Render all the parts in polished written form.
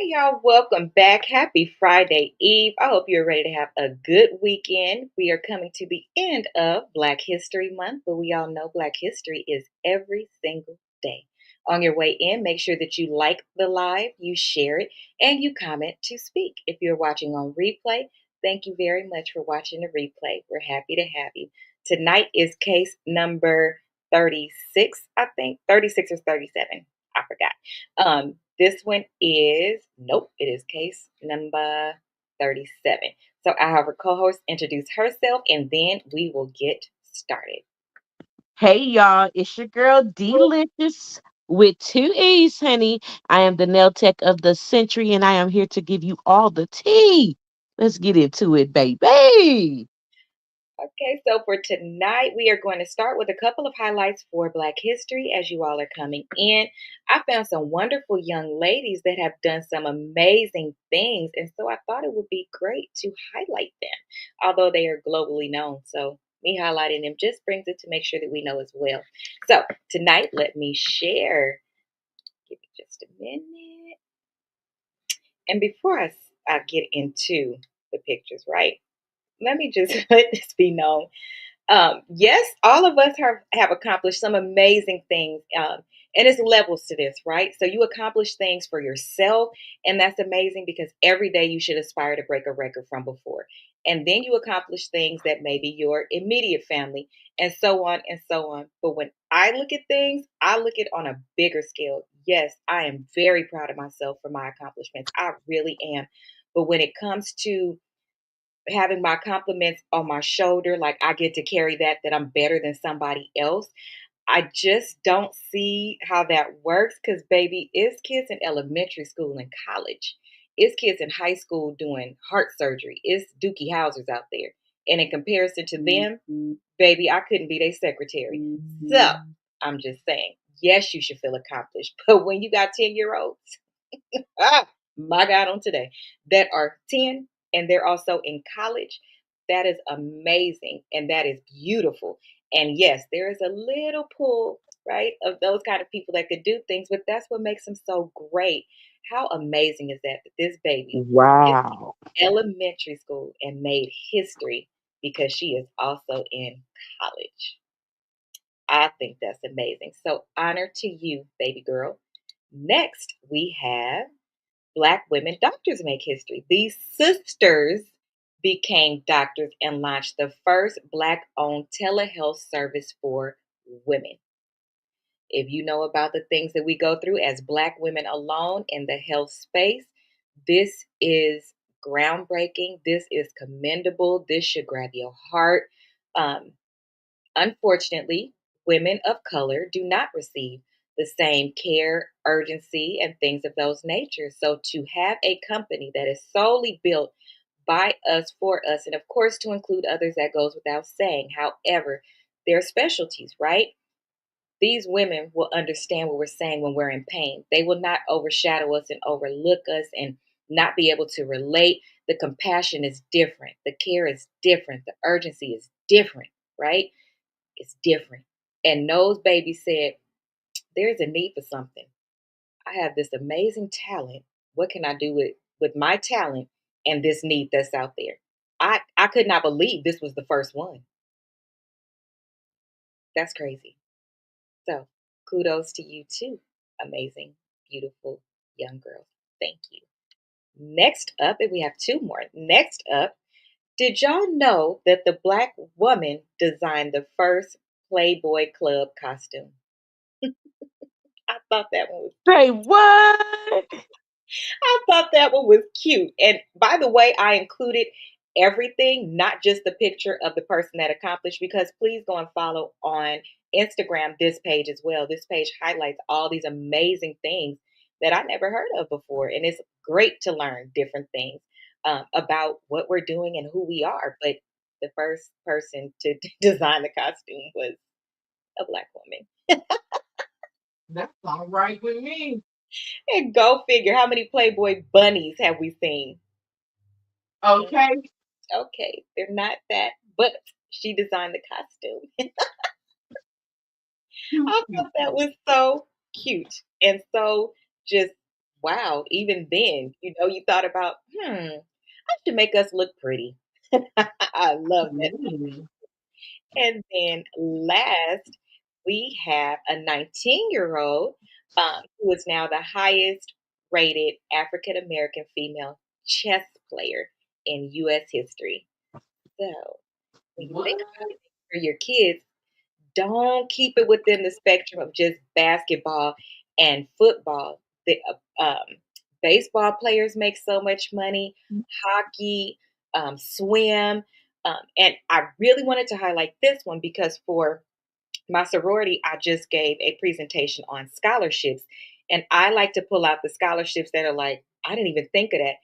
Hey y'all, welcome back. Happy Friday Eve. I hope you're ready to have a good weekend. We are coming to the end of Black History Month, but we all know Black History is every single day. On your way in, make sure that you like the live, you share it, and you comment to speak. If you're watching on replay, thank you very much for watching the replay. We're happy to have you. Tonight is case number 36, I think, 36 or 37. I forgot. This one is, nope, it is case number 37. So I have our co-host introduce herself and then we will get started. Hey y'all, it's your girl Delicious with two E's, honey. I am the nail tech of the century and I am here to give you all the tea. Let's get into it, baby. Okay, so for tonight, we are going to start with a couple of highlights for Black history as you all are coming in. I found some wonderful young ladies that have done some amazing things, and so I thought it would be great to highlight them, although they are globally known. So me highlighting them just brings it to make sure that we know as well. So tonight, let me share. Give me just a minute. And before I get into the pictures, right? Let me just let this be known. Yes, all of us have accomplished some amazing things. And it's levels to this, right? So you accomplish things for yourself, and that's amazing because every day you should aspire to break a record from before. And then you accomplish things that maybe your immediate family, and so on and so on. But when I look at things, I look at on a bigger scale. Yes, I am very proud of myself for my accomplishments. I really am. But when it comes to having my compliments on my shoulder, like I get to carry that I'm better than somebody else. I just don't see how that works because, baby, it's kids in elementary school and college. It's kids in high school doing heart surgery. It's Dookie Housers out there. And in comparison to them, baby, I couldn't be their secretary. So I'm just saying, yes, you should feel accomplished. But when you got 10-year-olds, my God, on today, that are 10 and they're also in college, that is amazing and that is beautiful. And yes, there is a little pool, right, of those kind of people that could do things, but that's what makes them so great. How amazing is that this baby is Wow. in elementary school and made history because she is also in college? I think that's amazing. So, honor to you, baby girl. Next, we have Black women doctors make history. These sisters became doctors and launched the first Black owned telehealth service for women. If you know about the things that we go through as Black women alone in the health space, this is groundbreaking. This is commendable. This should grab your heart. Um, Unfortunately, women of color do not receive the same care, urgency, and things of those natures. So to have a company that is solely built by us for us, and of course to include others, that goes without saying. However, there are specialties, right? These women will understand what we're saying when we're in pain. They will not overshadow us and overlook us and not be able to relate. The compassion is different. The care is different. The urgency is different, right? It's different. And Nose Baby said, there's a need for something. I have this amazing talent. What can I do with my talent and this need that's out there? I could not believe this was the first one. That's crazy. So kudos to you too. Amazing, beautiful young girls. Thank you. Next up, and we have two more. Next up, did y'all know that the Black woman designed the first Playboy Club costume? I thought that one was Say what? I thought that one was cute. And by the way, I included everything, not just the picture of the person that accomplished, because please go and follow on Instagram this page as well. This page highlights all these amazing things that I never heard of before. And it's great to learn different things about what we're doing and who we are. But the first person to design the costume was a Black woman. That's all right with me. And go figure, how many Playboy bunnies have we seen? Okay. Okay, they're not that, but she designed the costume. Cute, I cute, thought that was so cute and so just Wow, even then, you thought about, I should make us look pretty. I love that. Mm. And then last, we have a 19-year-old who is now the highest rated African American female chess player in U.S. history. So when you think What? about it for your kids, don't keep it within the spectrum of just basketball and football. The baseball players make so much money, hockey, swim. And I really wanted to highlight this one because for my sorority, I just gave a presentation on scholarships. And I like to pull out the scholarships that are like, I didn't even think of that.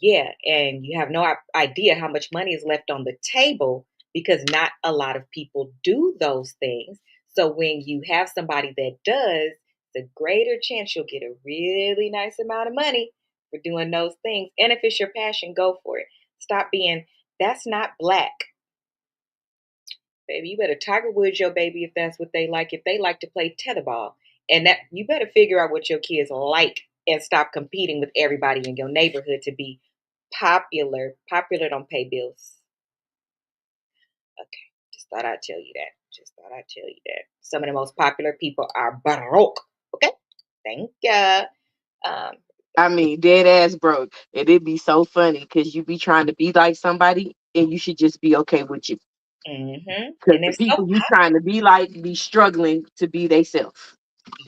Yeah, and you have no idea how much money is left on the table because not a lot of people do those things. So when you have somebody that does, it's a greater chance you'll get a really nice amount of money for doing those things. And if it's your passion, go for it. Stop being, that's not black. Baby, you better Tiger Woods your baby if that's what they like. If they like to play tetherball, and that you better figure out what your kids like and stop competing with everybody in your neighborhood to be popular. Popular don't pay bills. Okay, just thought I'd tell you that. Just thought I'd tell you that. Some of the most popular people are broke. Okay, thank ya. Um, I mean, dead ass broke. And it'd be so funny because you be trying to be like somebody and you should just be okay with you. Because and they're the so people you trying to be like be struggling to be theyself.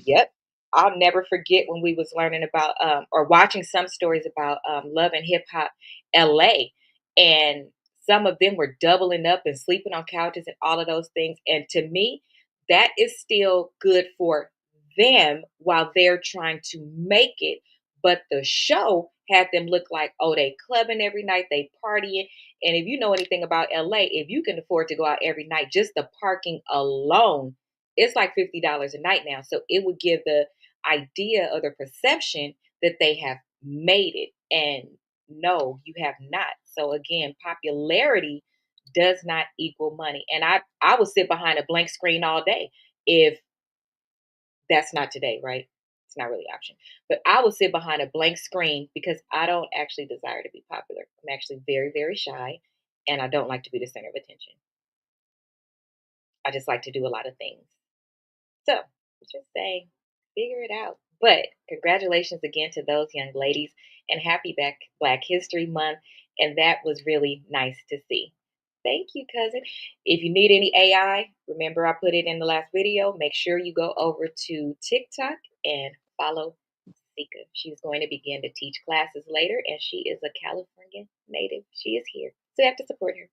Yep. I'll never forget when we was learning about or watching some stories about Love and Hip Hop LA, and some of them were doubling up and sleeping on couches and all of those things. And to me, that is still good for them while they're trying to make it. But the show had them look like, oh, they clubbing every night, they partying. And if you know anything about LA, if you can afford to go out every night, just the parking alone, it's like $50 a night now. So it would give the idea or the perception that they have made it. And no, you have not. So again, popularity does not equal money. And I will sit behind a blank screen all day if that's not today, right? It's not really an option. But I will sit behind a blank screen because I don't actually desire to be popular. I'm actually very, very shy and I don't like to be the center of attention. I just like to do a lot of things. So just saying, figure it out. But congratulations again to those young ladies and happy Black History Month. And that was really nice to see. Thank you, cousin. If you need any AI, remember I put it in the last video. Make sure you go over to TikTok and follow Sika. She's going to begin to teach classes later, and she is a California native. She is here. So you have to support her.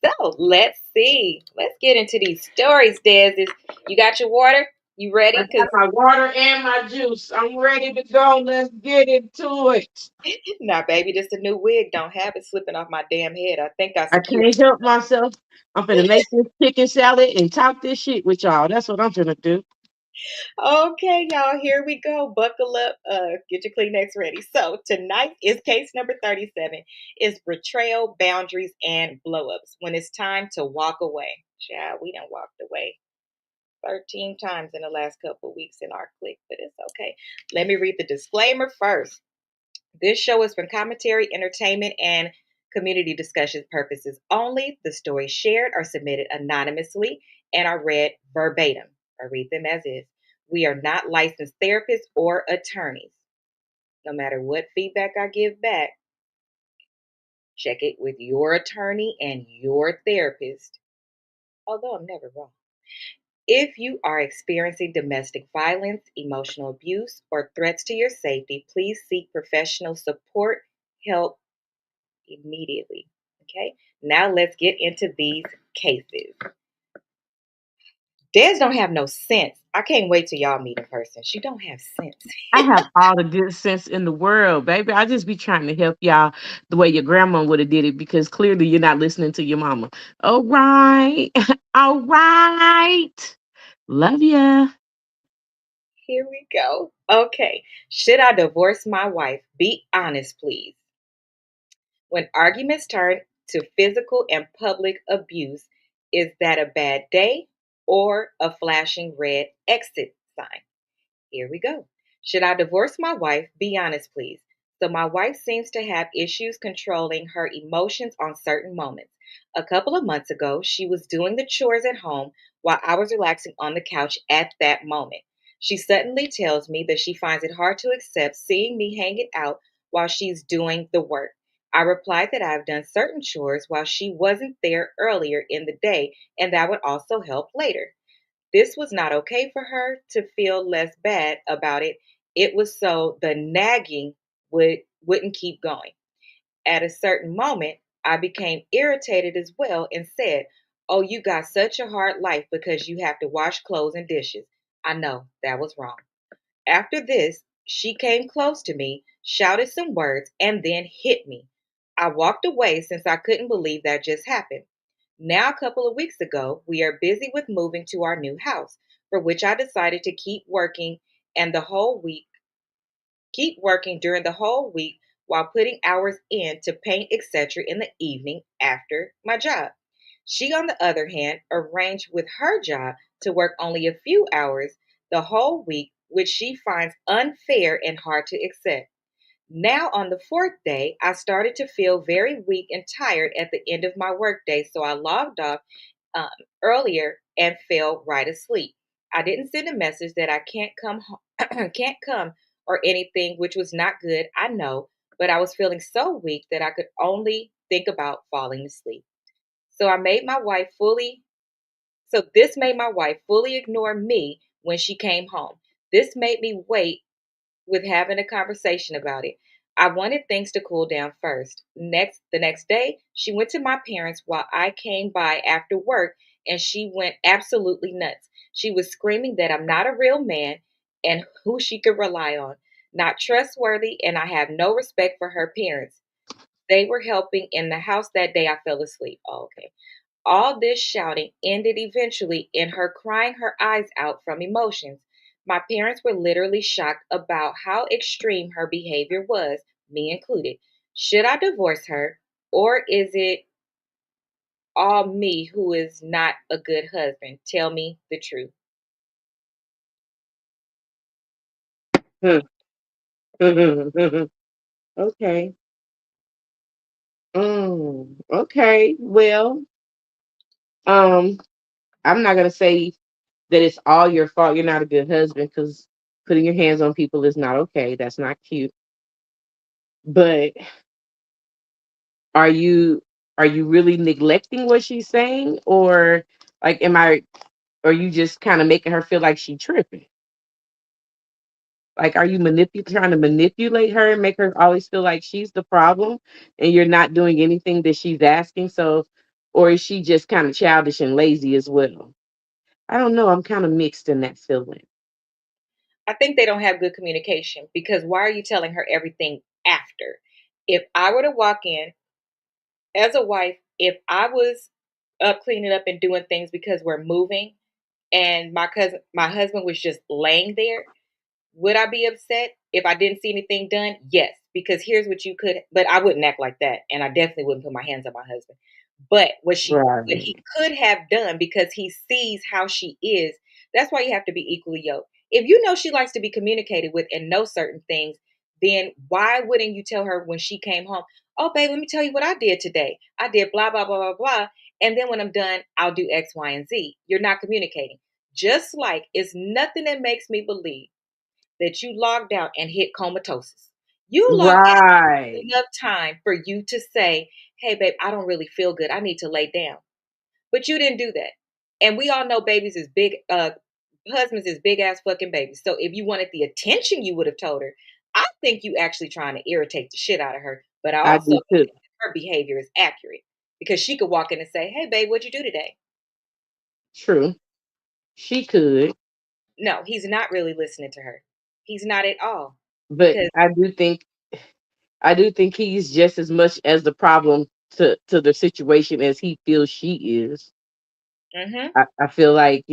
So let's see. Let's get into these stories, Des. You got your water? You I ready? got Because my water and my juice. I'm ready to go. Let's get into it. nah, baby, this a new wig. Don't have it slipping off my damn head. I think I I secured. can't help myself. I'm finna make this chicken salad and talk this shit with y'all. That's what I'm finna do. Okay, y'all, here we go. Buckle up. Get your Kleenex ready. So tonight is case number 37. Is betrayal, boundaries, and blowups. When it's time to walk away. Child, we done walked away 13 times in the last couple of weeks in our clique, but it's okay. Let me read the disclaimer first. This show is for commentary, entertainment, and community discussion purposes only. The stories shared are submitted anonymously and are read verbatim. I read them as is. We are not licensed therapists or attorneys. No matter what feedback I give back, check it with your attorney and your therapist, although I'm never wrong. If you are experiencing domestic violence, emotional abuse, or threats to your safety, please seek professional support, help immediately. Okay, now let's get into these cases. Des don't have no sense. I can't wait till y'all meet in person. She don't have sense. I have all the good sense in the world, baby. I just be trying to help y'all the way your grandma would have did it because clearly you're not listening to your mama. All right. All right. Love ya. Here we go. Okay, should I divorce my wife? Be honest, please. When arguments turn to physical and public abuse, is that a bad day or a flashing red exit sign? Here we go. Should I divorce my wife? Be honest, please. So, my wife seems to have issues controlling her emotions on certain moments. A couple of months ago, she was doing the chores at home while I was relaxing on the couch at that moment. She suddenly tells me that she finds it hard to accept seeing me hanging out while she's doing the work. I replied that I've done certain chores while she wasn't there earlier in the day, and that would also help later. This was not okay for her to feel less bad about it. It was so the nagging wouldn't keep going. At a certain moment, I became irritated as well and said, "Oh, you got such a hard life because you have to wash clothes and dishes." I know that was wrong. After this, she came close to me, shouted some words, and then hit me. I walked away since I couldn't believe that just happened. Now, a couple of weeks ago, we are busy with moving to our new house, for which I decided to and the whole week, keep working during the whole week while putting hours in to paint, etc. in the evening after my job. She, on the other hand, arranged with her job to work only a few hours the whole week, which she finds unfair and hard to accept. Now, on the fourth day, I started to feel very weak and tired at the end of my workday, so I logged off um, earlier and fell right asleep. I didn't send a message that I can't come or anything, which was not good, I know, but I was feeling so weak that I could only think about falling asleep. So I made my wife fully so this made my wife fully ignore me when she came home. This made me wait with having a conversation about it. I wanted things to cool down first. The next day, she went to my parents while I came by after work and she went absolutely nuts. She was screaming that I'm not a real man and who she could rely on, not trustworthy, and I have no respect for her parents. They were helping in the house that day I fell asleep. Oh, okay. All this shouting ended eventually in her crying her eyes out from emotions. My parents were literally shocked about how extreme her behavior was, me included. Should I divorce her, or is it all me who is not a good husband? Tell me the truth. Hmm. Okay. Okay. Well, um, I'm not gonna say that it's all your fault. You're not a good husband because putting your hands on people is not okay. That's not cute. But are you are you really neglecting what she's saying, or like, am I? Are you just kind of making her feel like she tripping? Like, are you trying to manipulate her and make her always feel like she's the problem, and you're not doing anything that she's asking? So, or is she just kind of childish and lazy as well? I don't know. I'm kind of mixed in that feeling. I think they don't have good communication because why are you telling her everything after? If I were to walk in as a wife, if I was up cleaning up and doing things because we're moving and my husband was just laying there, would I be upset if I didn't see anything done? Yes, because here's what you could, but I wouldn't act like that, and I definitely wouldn't put my hands on my husband. But what Right. he could have done because he sees how she is, that's why you have to be equally yoked. If you know she likes to be communicated with and know certain things, then why wouldn't you tell her when she came home? Oh, babe, let me tell you what I did today. I did blah blah blah blah blah, and then when I'm done, I'll do X, Y, and Z. You're not communicating. Just like it's nothing that makes me believe that you logged out and hit comatose. You logged out Right. enough time for you to say, "Hey, babe, I don't really feel good. I need to lay down." But you didn't do that. And we all know babies is big, husbands is big ass fucking babies. So if you wanted the attention, you would have told her. I think you actually trying to irritate the shit out of her. But I I also do don't too. think her behavior is accurate because she could walk in and say, "Hey, babe, what'd you do today?" True. She could, No, he's not really listening to her. He's not at all but because I do think he's just as much as the problem to the situation as he feels she is. mhm, I feel like,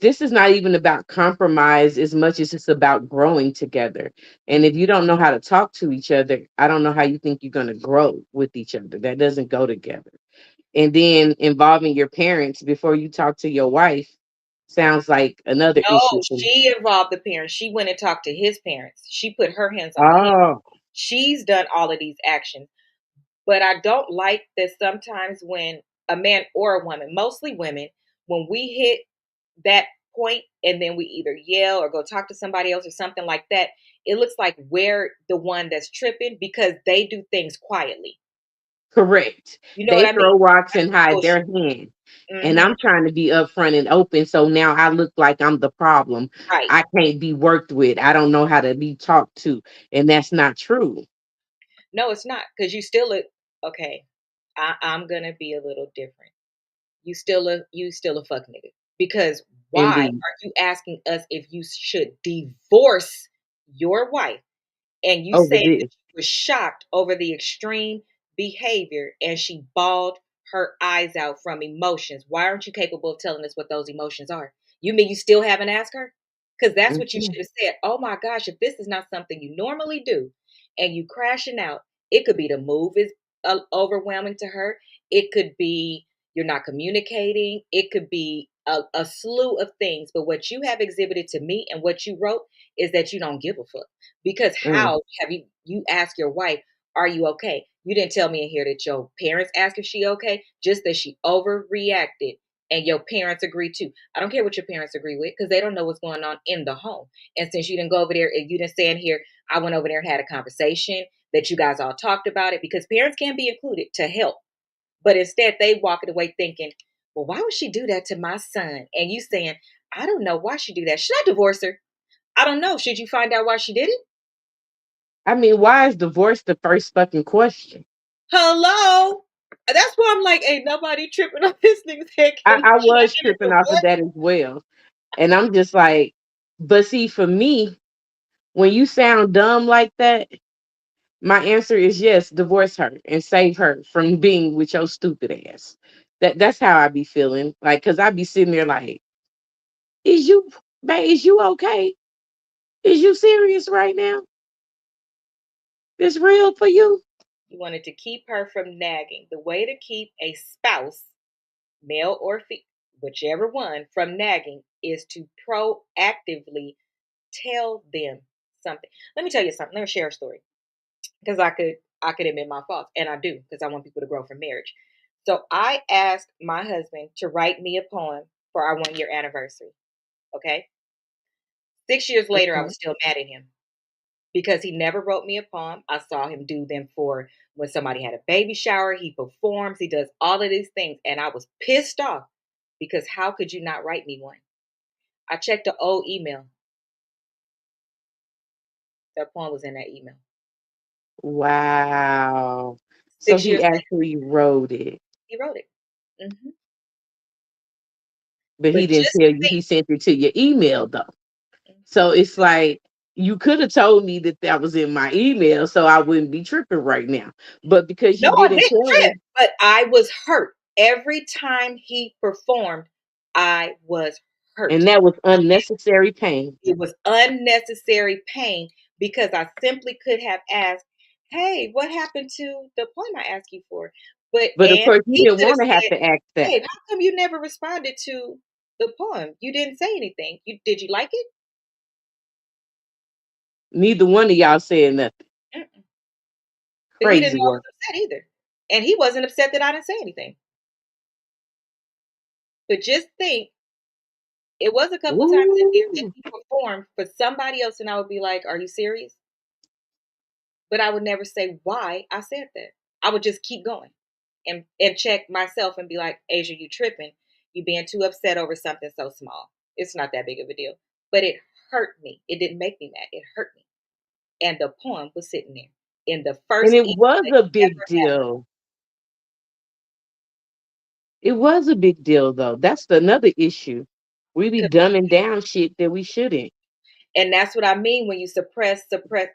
this is not even about compromise as much as it's about growing together. And if you don't know how to talk to each other, I don't know how you think you're going to grow with each other. That doesn't go together. And then involving your parents before you talk to your wife. Sounds like another No, issue for me. she involved the parents. She went and talked to his parents. She put her hands on him. Oh, She's done all of these actions. But I don't like that sometimes when a man or a woman, mostly women, when we hit that point and then we either yell or go talk to somebody else or something like that, it looks like we're the one that's tripping because they do things quietly. correct. You know what They I mean? throw rocks That's and some hide bullshit. their hand. And Hmm. I'm trying to be upfront and open. So now I look like I'm the problem. Right. I can't be worked with. I don't know how to be talked to. And that's not true. No, it's not because you still look okay. I'm gonna be a little different. You still a fuck nigga. Because why Indeed. are you asking us if you should divorce your wife? And you Over say that this. you were shocked over the extreme behavior and she bawled her eyes out from emotions. Why aren't you capable of telling us what those emotions are? You mean you still haven't asked her? Because that's what you Mhm. should have said. Oh my gosh, if this is not something you normally do and you crashing out, it could be the move is overwhelming to her. It could be you're not communicating. It could be a slew of things. But what you have exhibited to me and what you wrote is that you don't give a fuck. Because Mm. how have you asked your wife, "Are you okay?" You didn't tell me in here that your parents asked if she okay, just that she overreacted and your parents agree too. I don't care what your parents agree with because they don't know what's going on in the home. And since you didn't go over there and you didn't say in here, I went over there and had a conversation that you guys all talked about it because parents can be included to help. But instead they walking away thinking, well, why would she do that to my son? And you saying, I don't know why she do that. Should I divorce her? I don't know. Should you find out why she did it? I mean, why is divorce the first fucking question? Hello? That's why I'm like, ain't nobody tripping on this nigga's head. I Should I was get a tripping off of divorce? that as well. And I'm just like, but see, for me, when you sound dumb like that, my answer is yes, divorce her and save her from being with your stupid ass. That's how I be feeling. Like, cause I be sitting there like, is you, babe, is you okay? Is you serious right now? This real for you? You wanted to keep her from nagging. The way to keep a spouse, male or female, whichever one, from nagging is to proactively tell them something. Let me tell you something. Let me share a story because I could admit my faults, and I do because I want people to grow from marriage. So I asked my husband to write me a poem for our 1 year anniversary. Okay, 6 years later, I Okay. was still mad at him because he never wrote me a poem. I saw him do them for when somebody had a baby shower. He performs. He does all of these things, and I was pissed off because how could you not write me one? I checked the old email. That poem was in that email. Wow. So 6 he years later, actually wrote it, he wrote it. Hmm. but he But didn't just tell you think, he sent it to your email though. So it's like you could have told me that that was in my email, so I wouldn't be tripping right now. But because no, you I didn't didn't tell trip, me, but I was hurt. Every time he performed, I was hurt. and that was unnecessary pain. It was unnecessary pain because I simply could have asked, "Hey, what happened to the poem I asked you for?" But But of and course, you he didn't could have want to have said, to ask that. "Babe, how come you never responded to the poem? You didn't say anything. Did you like it?" Neither one of y'all said nothing. Mm-mm. But he didn't Crazy know I was work. upset either, and he wasn't upset that I didn't say anything. But just think, it was a couple times in there that Ooh. he performed for somebody else, and I would be like, "Are you serious?" But I would never say why I said that. I would just keep going and check myself and be like, Asia, you tripping. You being too upset over something so small. It's not that big of a deal. But it hurt me. It didn't make me mad. It hurt me. And the poem was sitting there in the And first it email was that a he big ever had. deal. It was a big deal, though. That's another issue. We be dumbing down shit that we shouldn't. And that's what I mean when you suppress.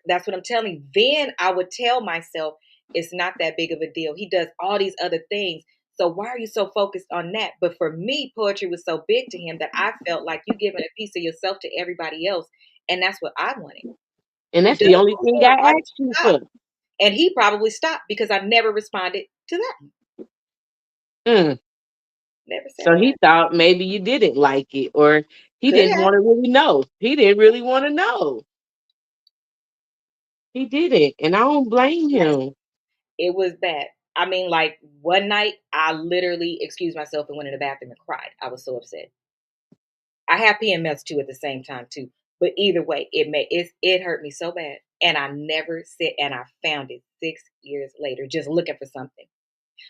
That's what I'm telling you. Then I would tell myself it's not that big of a deal. He does all these other things. So why are you so focused on that? But for me, poetry was so big to him that I felt like you giving a piece of yourself to everybody else. And that's what I wanted. And You that's done the only thing performed. I Why did asked you you stop? for. And he probably stopped because I never responded to that. Mm. Never said So I he liked thought maybe you didn't like it, or he it. Could didn't have. want to really know. He didn't really want to know. He didn't, and I don't blame Yes, him. it was bad. I mean, like one night, I literally excused myself and went in the bathroom and cried. I was so upset. I have PMS too at the same time too. But either way, it hurt me so bad. And I never said, and I found it 6 years later, just looking for something.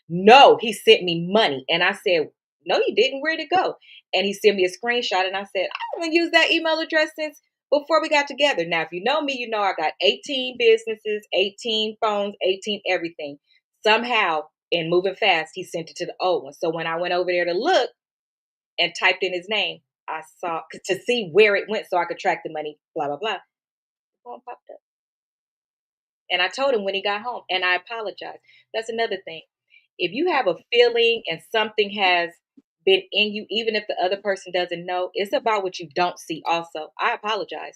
No, he sent me money. And I said, no, you didn't. Where'd it go? And he sent me a screenshot. And I said, I haven't used that email address since before we got together. Now, if you know me, you know I got 18 businesses, 18 phones, 18 everything. Somehow, in moving fast, he sent it to the old one. So when I went over there to look and typed in his name, I saw to see where it went so I could track the money, blah, blah, blah. The phone popped up. And I told him when he got home, and I apologized. That's another thing. If you have a feeling and something has been in you, even if the other person doesn't know, it's about what you don't see, also. I apologized.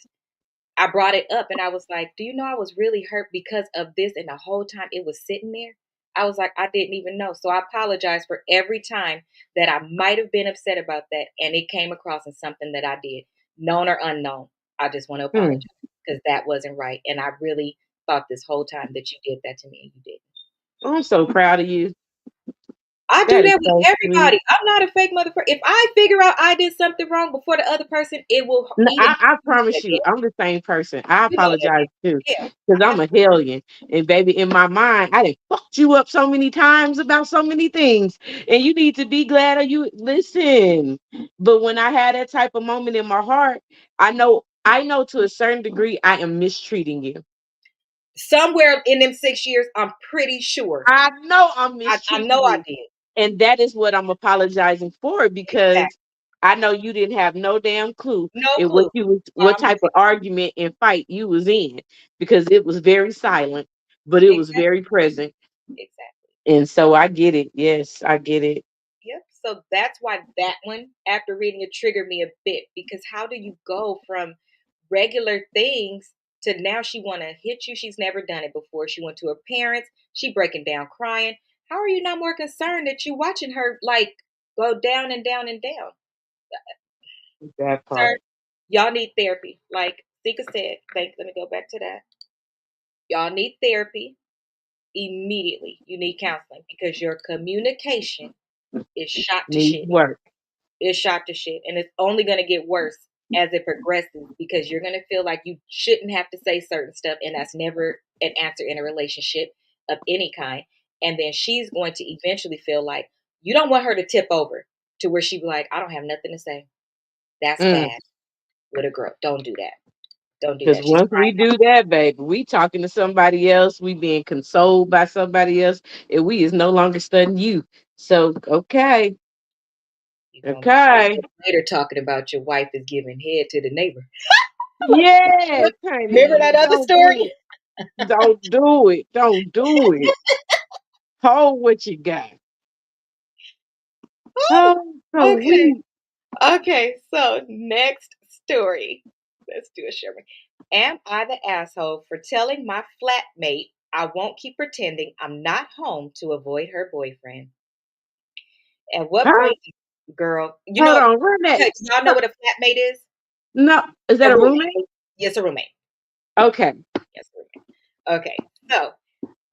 I brought it up and I was like, do you know I was really hurt because of this? And the whole time it was sitting there, I was like, I didn't even know. So I apologize for every time that I might have been upset about that and it came across as something that I did, known or unknown. I just want to apologize Hmm. because that wasn't right. And I really thought this whole time that you did that to me and you didn't. I'm so proud of you. I do That is that with so sweet. everybody. I'm not a fake motherfucker. If I figure out I did something wrong before the other person, it will No, eat I into me promise you, again. I'm the same person. I You know that. apologize too, Yeah. because I'm I, a hellion. And baby, in my mind, I done fucked you up so many times about so many things. And you need to be glad of you listen. But when I had that type of moment in my heart, I know to a certain degree I am mistreating you. somewhere in them 6 years, I'm pretty sure. I know I'm I mistreating know I you. did. And that is what I'm apologizing for, because Exactly. I know you didn't have no damn clue No in clue. what I'm type of argument and fight you was in, because it was very silent, but it was exactly. very present. Exactly. And so I get it. Yes, I get it. Yep. So that's why that one, after reading it, triggered me a bit because how do you go from regular things to now she want to hit you? She's never done it before. She went to her parents. She breaking down, crying. How are you not more concerned that you watching her like go down and down and down, That sir? part. Y'all need therapy. Like Sika said. Thank. Let me go back to that. Y'all need therapy immediately. You need counseling because your communication is shot to Needs shit. work. It's shot to shit. And it's only going to get worse as it progresses because you're going to feel like you shouldn't have to say certain stuff. And that's never an answer in a relationship of any kind. And then she's going to eventually feel like you don't want her to tip over to where she be like, I don't have nothing to say. That's Mm. bad with a girl. Don't do that. Don't do Because that. She's once we crying. do that, baby, we talking to somebody else, we being consoled by somebody else, and we is no longer studying you. So okay, You're going to be okay. later talking about your wife is giving head to the neighbor. Yes, Remember honey. that other Don't do story? it. Don't do it. Don't do it. Hold what you got. Oh, so Okay. we. Okay. So next story. Let's do a Sherman. Am I the asshole for telling my flatmate I won't keep pretending I'm not home to avoid her boyfriend? At what Huh? point, girl, Hold on. Run that. y'all know what a flatmate is? No, is A that a roommate. roommate? Yes, a roommate. Okay. Yes, a roommate. Okay. So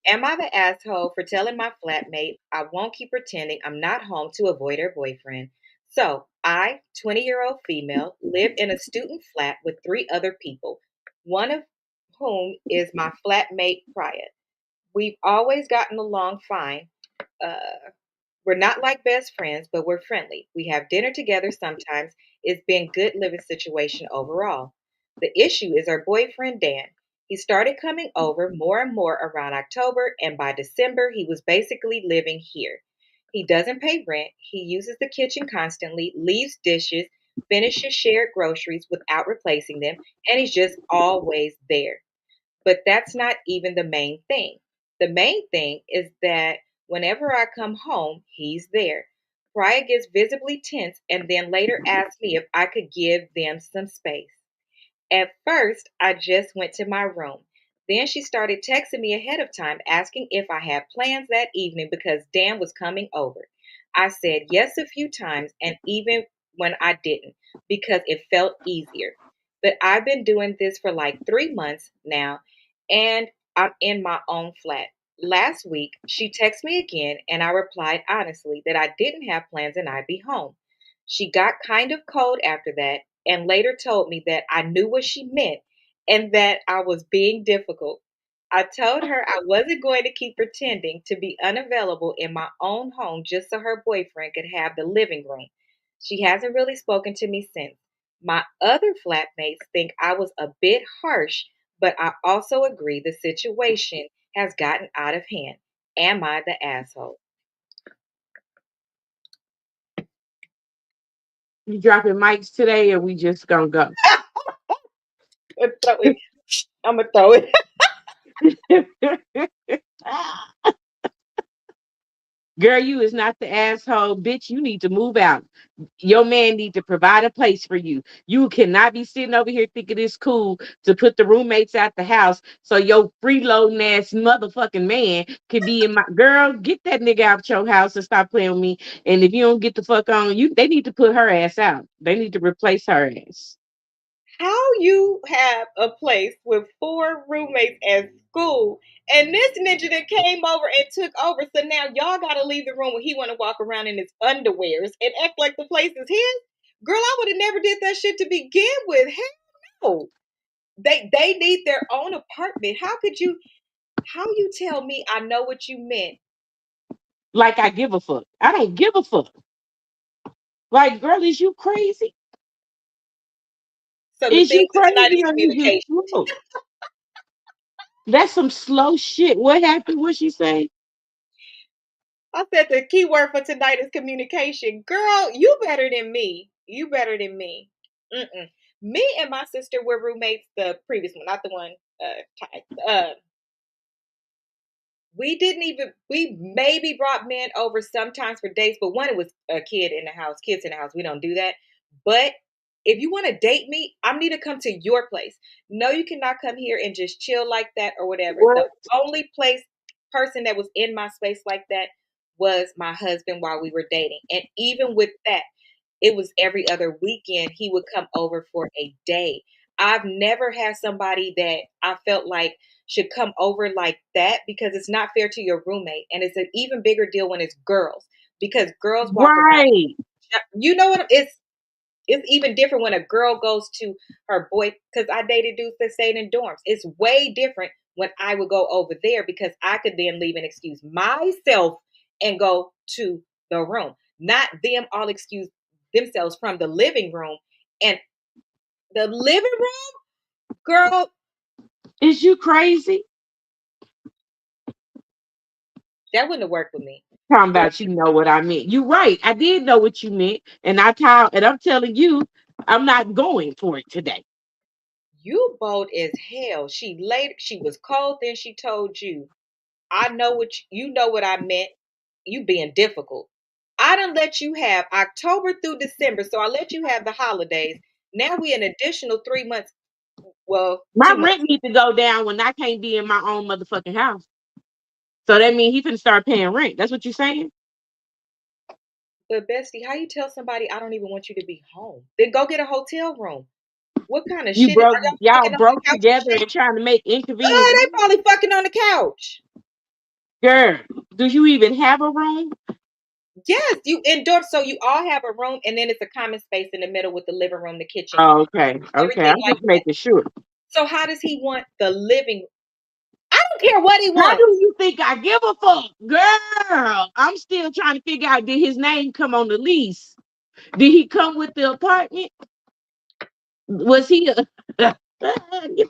am I the asshole for telling my flatmate I won't keep pretending I'm not home to avoid her boyfriend? So, I, 20-year-old female, live in a student flat with three other people, one of whom is my flatmate Priya. We've always gotten along fine. Uh, we're not like best friends, but we're friendly. We have dinner together sometimes. It's been good living situation overall. The issue is our boyfriend Dan. He started coming over more and more around October, and by December he was basically living here. He doesn't pay rent, he uses the kitchen constantly, leaves dishes, finishes shared groceries without replacing them, and he's just always there. But that's not even the main thing. The main thing is that whenever I come home, he's there. Priya gets visibly tense and then later asks me if I could give them some space. At first, I just went to my room. Then she started texting me ahead of time, asking if I had plans that evening because Dan was coming over. I said yes a few times, and even when I didn't, because it felt easier. But I've been doing this for like 3 months now, and I'm in my own flat. Last week, she texted me again, and I replied honestly that I didn't have plans and I'd be home. She got kind of cold after that and later told me that I knew what she meant and that I was being difficult. I told her I wasn't going to keep pretending to be unavailable in my own home just so her boyfriend could have the living room. She hasn't really spoken to me since. My other flatmates think I was a bit harsh, but I also agree the situation has gotten out of hand. Am I the asshole? You dropping mics today, or we just gonna go? I'm gonna throw it. Girl, you is not the asshole, bitch. You need to move out. Your man need to provide a place for you. You cannot be sitting over here thinking it's cool to put the roommates out the house so your freeloading ass motherfucking man can be in my girl. Get that nigga out your house and stop playing with me. And if you don't get the fuck on, they need to put her ass out. They need to replace her ass. How you have a place with four roommates at school, and this ninja that came over and took over, so now y'all gotta leave the room when he wanna walk around in his underwears and act like the place is his? Girl, I would have never did that shit to begin with. Hell no. They need their own apartment. How you tell me I know what you meant? Like I give a fuck. I don't give a fuck. Like, girl, is you crazy? So the Is theme you for tonight crazy is or is you communication. slow? That's some slow shit. What happened? What she say? I said the key word for tonight is communication. Girl, you better than me. You better than me. Mm-mm. Me and my sister were roommates. The previous one, not the one. We didn't even. We maybe brought men over sometimes for dates, but when it was a kid in the house, kids in the house, we don't do that. But if you want to date me, I need to come to your place. No, you cannot come here and just chill like that or whatever. The What? only person that was in my space like that was my husband while we were dating. And even with that, it was every other weekend he would come over for a day. I've never had somebody that I felt like should come over like that because it's not fair to your roommate. And it's an even bigger deal when it's girls because girls walk around. Right. You know what? It's even different when a girl goes to her boy because I dated dudes that stayed in dorms. It's way different when I would go over there because I could then leave and excuse myself and go to the room, not them all excuse themselves from the living room. And the living room, girl, Is you crazy? that wouldn't have worked with me. Talking But about you know what I meant. You right. I did know what you meant. And I'm telling you, I'm not going for it today. you bold as hell. She was cold, then she told you, I know you know what I meant. You being difficult. I done let you have October through December, so I let you have the holidays. Now we an additional 3 months, well, My 2 months. rent needs to go down when I can't be in my own motherfucking house. So that means he finna start paying rent. That's what you saying? But Bestie, how you tell somebody I don't even want you to be home? Then go get a hotel room. What kind of You shit are broke y'all y'all fucking on the broke couch and together shit? and trying to make inconvenience. Oh, they probably fucking on the couch. Girl, do you even have a room? Yes, you indoor, so you all have a room, and then it's a common space in the middle with the living room, the kitchen, Oh, okay. Okay. everything I'm like just that. making sure. So how does he want the living? I don't care what he How do wants. you think I give a fuck? Girl, I'm still trying to figure out, did his name come on the lease? Did he come with the apartment? Was he a get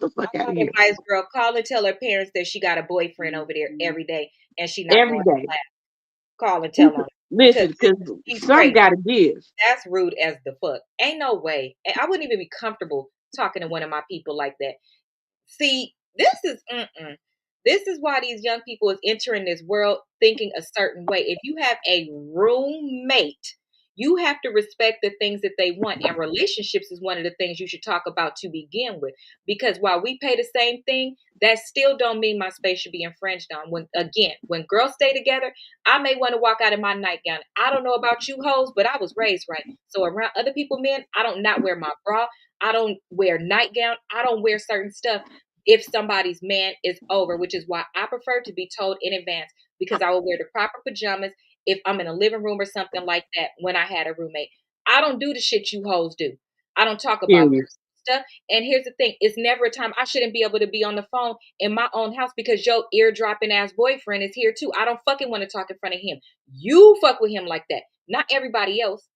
the fuck I'm out of my here. advice, girl. Call and tell her parents that she got a boyfriend over there every day, and she not Every going to day. class. Call and tell on her because Listen, because she's some crazy. gotta give. That's rude as the fuck. Ain't no way. And I wouldn't even be comfortable talking to one of my people like that. See, this is why these young people is entering this world thinking a certain way. If you have a roommate, You have to respect the things that they want. And relationships is one of the things you should talk about to begin with. Because while we pay the same thing, that still don't mean my space should be infringed on. When again, when girls stay together, I may want to walk out in my nightgown. I don't know about you hoes, but I was raised right. So around other people, men, I don't not wear my bra. I don't wear nightgown. I don't wear certain stuff if somebody's man is over, which is why I prefer to be told in advance because I will wear the proper pajamas if I'm in a living room or something like that when I had a roommate. I don't do the shit you hoes do. I don't talk about Period. personal stuff. And here's the thing, it's never a time I shouldn't be able to be on the phone in my own house because your eardropping ass boyfriend is here too. I don't fucking want to talk in front of him. You fuck with him like that, not everybody else.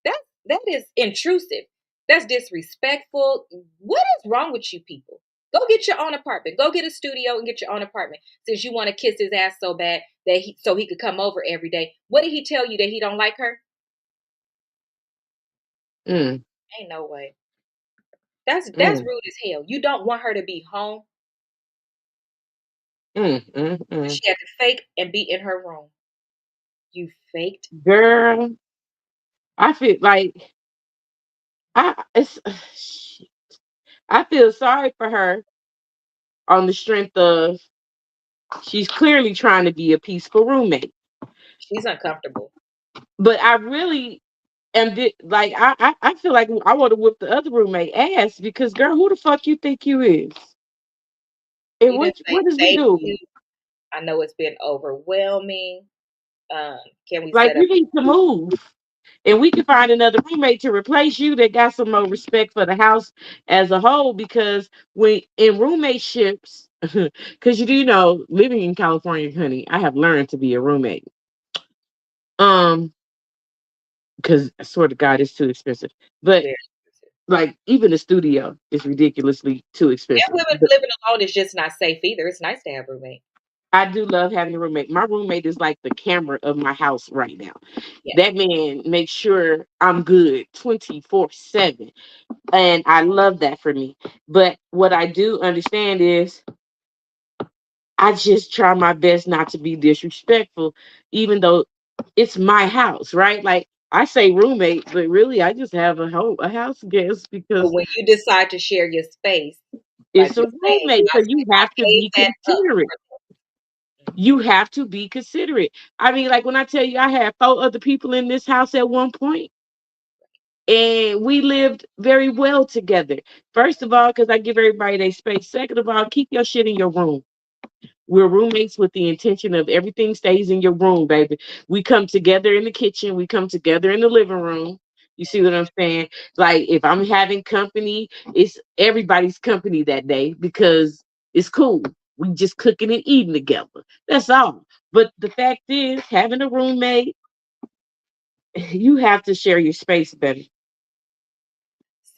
That that is intrusive. That's disrespectful. What is wrong with you people? Go get your own apartment. Go get a studio and get your own apartment. Since you want to kiss his ass so bad that he could come over every day. What did he tell you that he don't like her? Mm, Ain't no way. That's mm, rude as hell. You don't want her to be home, but mm. she had to fake and be in her room. You faked. Girl, I feel like I it's I feel sorry for her on the strength of she's clearly trying to be a peaceful roommate. She's uncomfortable. But I really like I feel like I want to whip the other roommate ass because girl, who the fuck you think you is? And You didn't say what is we thank doing? you. I know it's been overwhelming. Can we Like set up? you need to move. And we can find another roommate to replace you that got some more respect for the house as a whole. Because when in roommate-ships, because you do know, living in California, honey, I have learned to be a roommate. Um, because I swear to God, it's too expensive. But Very like even the studio is ridiculously too and expensive. women But living alone is just not safe either. It's nice to have a roommate. I do love having a roommate. My roommate is like the camera of my house right now. Yeah. That man makes sure I'm good 24/7. And I love that for me. But what I do understand is I just try my best not to be disrespectful, even though it's my house, right? Like I say roommate, but really I just have a house guest But because when you decide to share your space, like it's a you're saying, roommate. So you I have to gave be that up. considerate. Mhm. You have to be considerate. I mean, like when I tell you I had four other people in this house at one point, and we lived very well together. First of all, because I give everybody their space. Second of all, keep your shit in your room. We're roommates with the intention of everything stays in your room, baby. We come together in the kitchen, we come together in the living room. You see what I'm saying? Like if I'm having company, it's everybody's company that day because it's cool. We just cooking and eating together. That's all. But the fact is, having a roommate, you have to share your space better.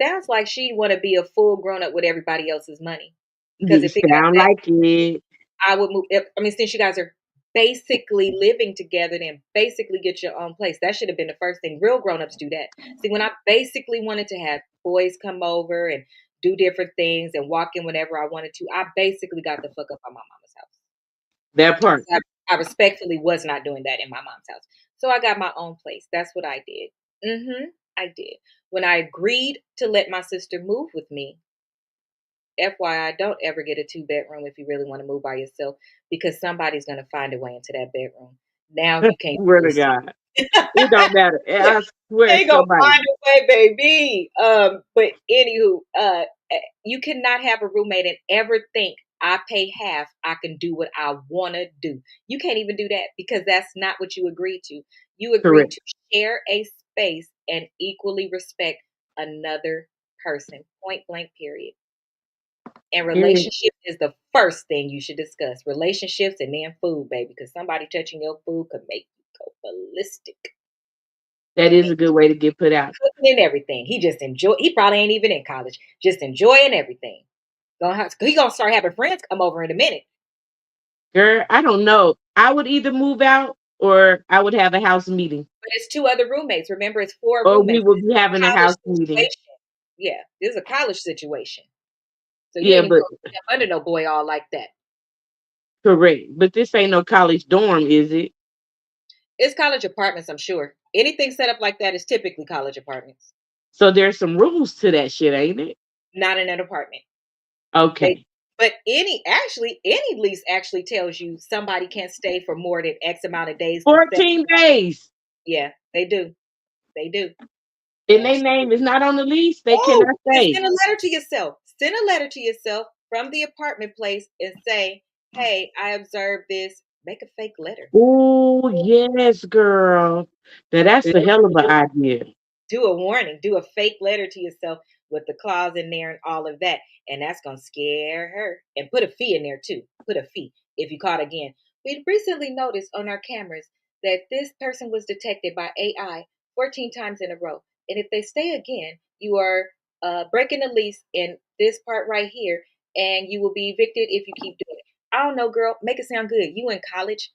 Sounds like she'd want to be a full grown up with everybody else's money. Because You if it got sound that, like it. I would move. I mean, since you guys are basically living together, then basically get your own place. That should have been the first thing. Real grown ups do that. See, when I basically wanted to have boys come over and do different things and walk in whenever I wanted to, I basically got the fuck up on my mama's house. That part. I respectfully was not doing that in my mom's house. So I got my own place. That's what I did. I did. When I agreed to let my sister move with me, FYI, don't ever get a two-bedroom if you really want to move by yourself because somebody's going to find a way into that bedroom. Now you can't Swear to resist. God. It don't matter. I swear They gonna somebody. find a way, baby. But anywho, you cannot have a roommate and ever think I pay half, I can do what I wanna do. You can't even do that because that's not what you agreed to. You agreed Correct. to share a space and equally respect another person. Point blank, period. And Period. relationship is the first thing you should discuss. Relationships and then food, baby, because somebody touching your food could make you go ballistic. That is a good way to get put out. Cooking and everything. He just enjoy. He probably ain't even in college. Just enjoying everything. He gonna start having friends come over in a minute. Girl, I don't know. I would either move out or I would have a house meeting. But it's two other roommates. Remember, it's four Or we roommates. would This be is having a a college house meeting. situation. Yeah, this is a college situation. So you Yeah, ain't even but gonna step under no boy all like that. correct. But this ain't no college dorm, is it? It's college apartments, I'm sure. Anything set up like that is typically college apartments, So there's some rules to that shit, ain't it? not in an apartment. They, Okay. but any lease actually tells you somebody can't stay for more than X amount of days 14 consecutive. days. Yeah, they do. They do. They And their actually do. name is not on the lease. They Oh, cannot then stay. send a letter to yourself. Send a letter to yourself from the apartment place and say, "Hey, I observed this." Make a fake letter. Oh, yes, girl. Now, that's a hell of an idea. Do a warning, do a fake letter to yourself with the clause in there and all of that. And that's going to scare her. And put a fee in there too. Put a fee if you caught again. We recently noticed on our cameras that this person was detected by AI 14 times in a row. And if they stay again, you are breaking the lease in this part right here, and you will be evicted if you keep doing it. I don't know, girl. Make it sound good. You in college?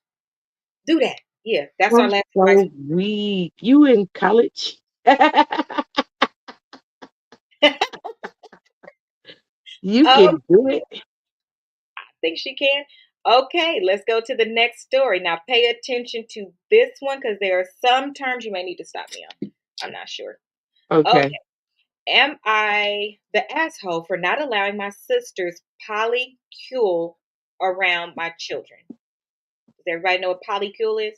Do that. Yeah, that's our I'm last advice. so weak. You in college? You Oh, can do it. think she can? Okay, let's go to the next story. Now, pay attention to this one because there are some terms you may need to stop me on. I'm not sure. Okay. Okay, am I the asshole for not allowing my sister's polycule around my children? Does everybody know what polycule is?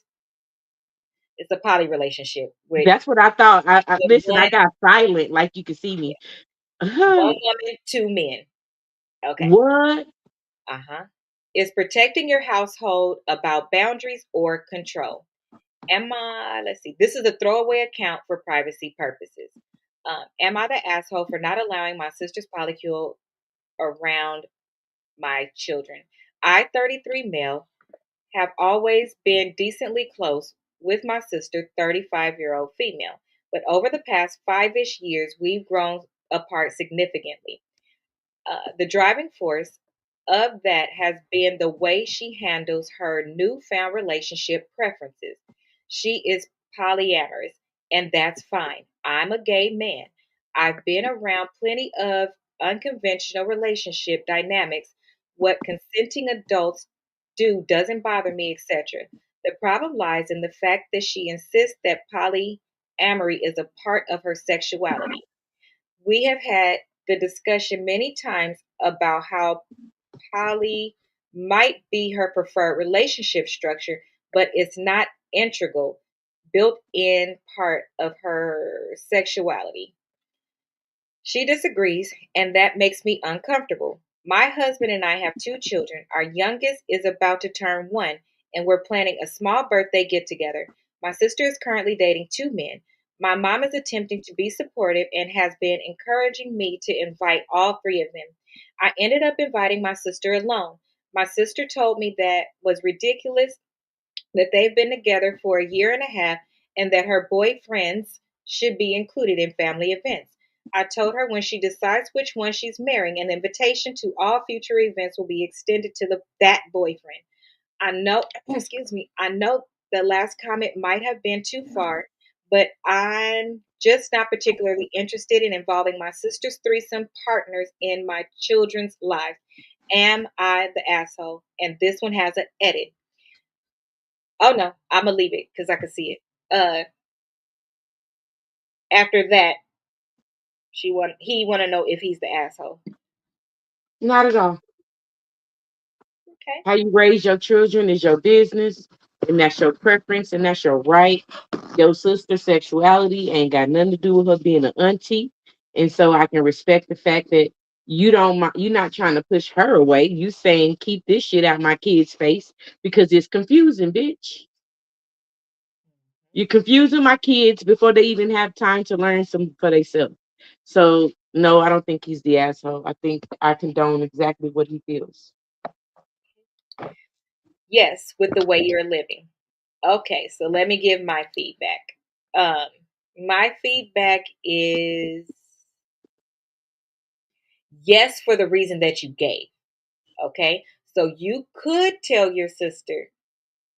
It's a poly relationship with That's what I thought. Listen, I one, got silent like you can see me. one woman, two men. Okay. What? Uh huh. Is protecting your household about boundaries or control? Am I, let's see, this is a throwaway account for privacy purposes. Am I the asshole for not allowing my sister's polycule around my children? I, 33 male, have always been decently close with my sister, 35-year-old female. But over the past 5-ish years, we've grown apart significantly. The driving force of that has been the way she handles her newfound relationship preferences. She is polyamorous, and that's fine. I'm a gay man. I've been around plenty of unconventional relationship dynamics. What consenting adults do doesn't bother me, etc. The problem lies in the fact that she insists that polyamory is a part of her sexuality. We have had the discussion many times about how poly might be her preferred relationship structure, but it's not integral, built in part of her sexuality. She disagrees, and that makes me uncomfortable. My husband and I have two children. Our youngest is about to turn one, and we're planning a small birthday get together. My sister is currently dating two men. My mom is attempting to be supportive and has been encouraging me to invite all three of them. I ended up inviting my sister alone. My sister told me that was ridiculous, that they've been together for a year and a half, and that her boyfriends should be included in family events. I told her when she decides which one she's marrying, an invitation to all future events will be extended to that boyfriend. I know, excuse me, I know the last comment might have been too far, but I'm just not particularly interested in involving my sister's threesome partners in my children's lives. Am I the asshole? And this one has an edit. Oh no, I'm gonna leave it because I can see it. After that, he want to know if he's the asshole. Not at all. Okay. How you raise your children is your business, and that's your preference, and that's your right. Your sister's sexuality ain't got nothing to do with her being an auntie, and so I can respect the fact that you're not trying to push her away. You saying keep this shit out my kid's face because it's confusing, bitch. You're confusing my kids before they even have time to learn some for themselves. So no, I don't think he's the asshole. I think I condone exactly what he feels. Yes, with the way you're living. Okay, so let me give my feedback. Um, my feedback is yes for the reason that you gave. Okay, so you could tell your sister,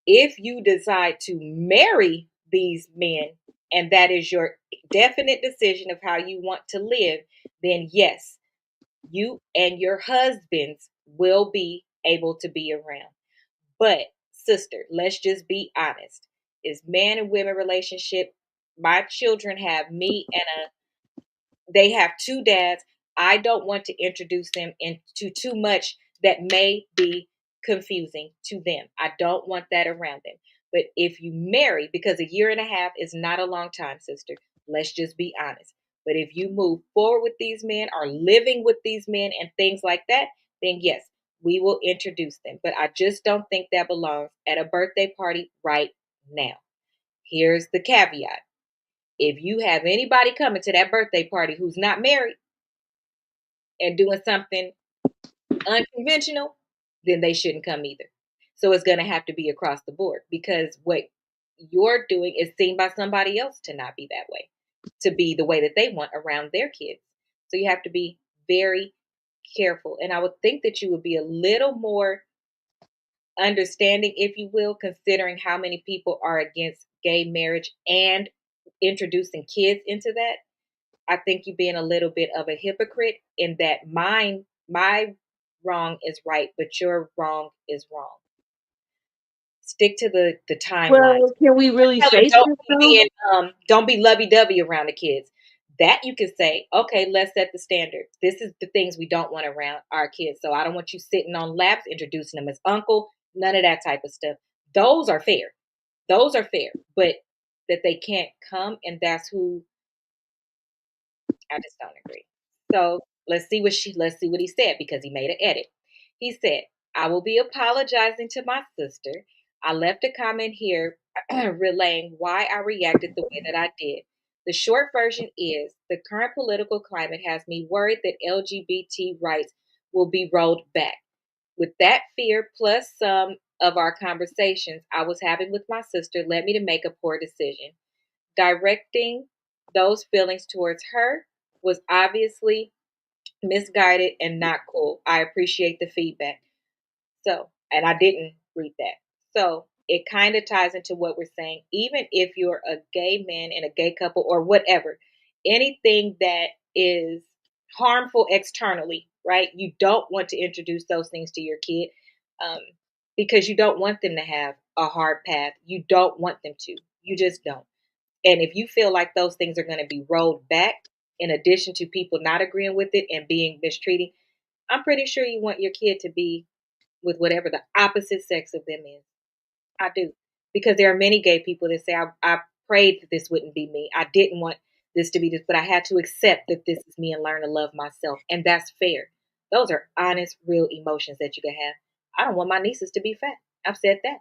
if you decide to marry these men and that is your definite decision of how you want to live, then yes, you and your husbands will be able to be around. But, sister, let's just be honest. is man and women relationship. My children have me and they have two dads. I don't want to introduce them into too much that may be confusing to them. I don't want that around them. But if you marry, because a year and a half is not a long time, sister, let's just be honest. But if you move forward with these men, are living with these men and things like that, then yes, we will introduce them. But I just don't think that belongs at a birthday party right now. Here's the caveat: if you have anybody coming to that birthday party who's not married and doing something unconventional, then they shouldn't come either. So it's going to have to be across the board, because what you're doing is seen by somebody else to not be that way, to be the way that they want around their kids. So you have to be very careful. And I would think that you would be a little more understanding, if you will, considering how many people are against gay marriage and introducing kids into that. I think you being a little bit of a hypocrite in that my wrong is right, but your wrong is wrong. Stick to the timeline. Well, can we really Tell her say don't that be though? being don't be lovey dovey around the kids. That you can say, okay, let's set the standard. This is the things we don't want around our kids. So I don't want you sitting on laps, introducing them as uncle, none of that type of stuff. Those are fair. Those are fair. But that they can't come and that's who, I just don't agree. So let's see what he said, because he made an edit. He said, I will be apologizing to my sister. I left a comment here relaying why I reacted the way that I did. The short version is the current political climate has me worried that LGBT rights will be rolled back. With that fear, plus some of our conversations I was having with my sister, led me to make a poor decision. Directing those feelings towards her was obviously misguided and not cool. I appreciate the feedback. So, and I didn't read that. So, it kind of ties into what we're saying. Even if you're a gay man and a gay couple or whatever, anything that is harmful externally, right? You don't want to introduce those things to your kid, um, because you don't want them to have a hard path. You don't want them to. You just don't. And if you feel like those things are going to be rolled back, in addition to people not agreeing with it and being mistreated, I'm pretty sure you want your kid to be with whatever the opposite sex of them is. I do. Because there are many gay people that say, I prayed that this wouldn't be me. I didn't want this to be this, but I had to accept that this is me and learn to love myself. And that's fair. Those are honest, real emotions that you can have. I don't want my nieces to be fat. I've said that.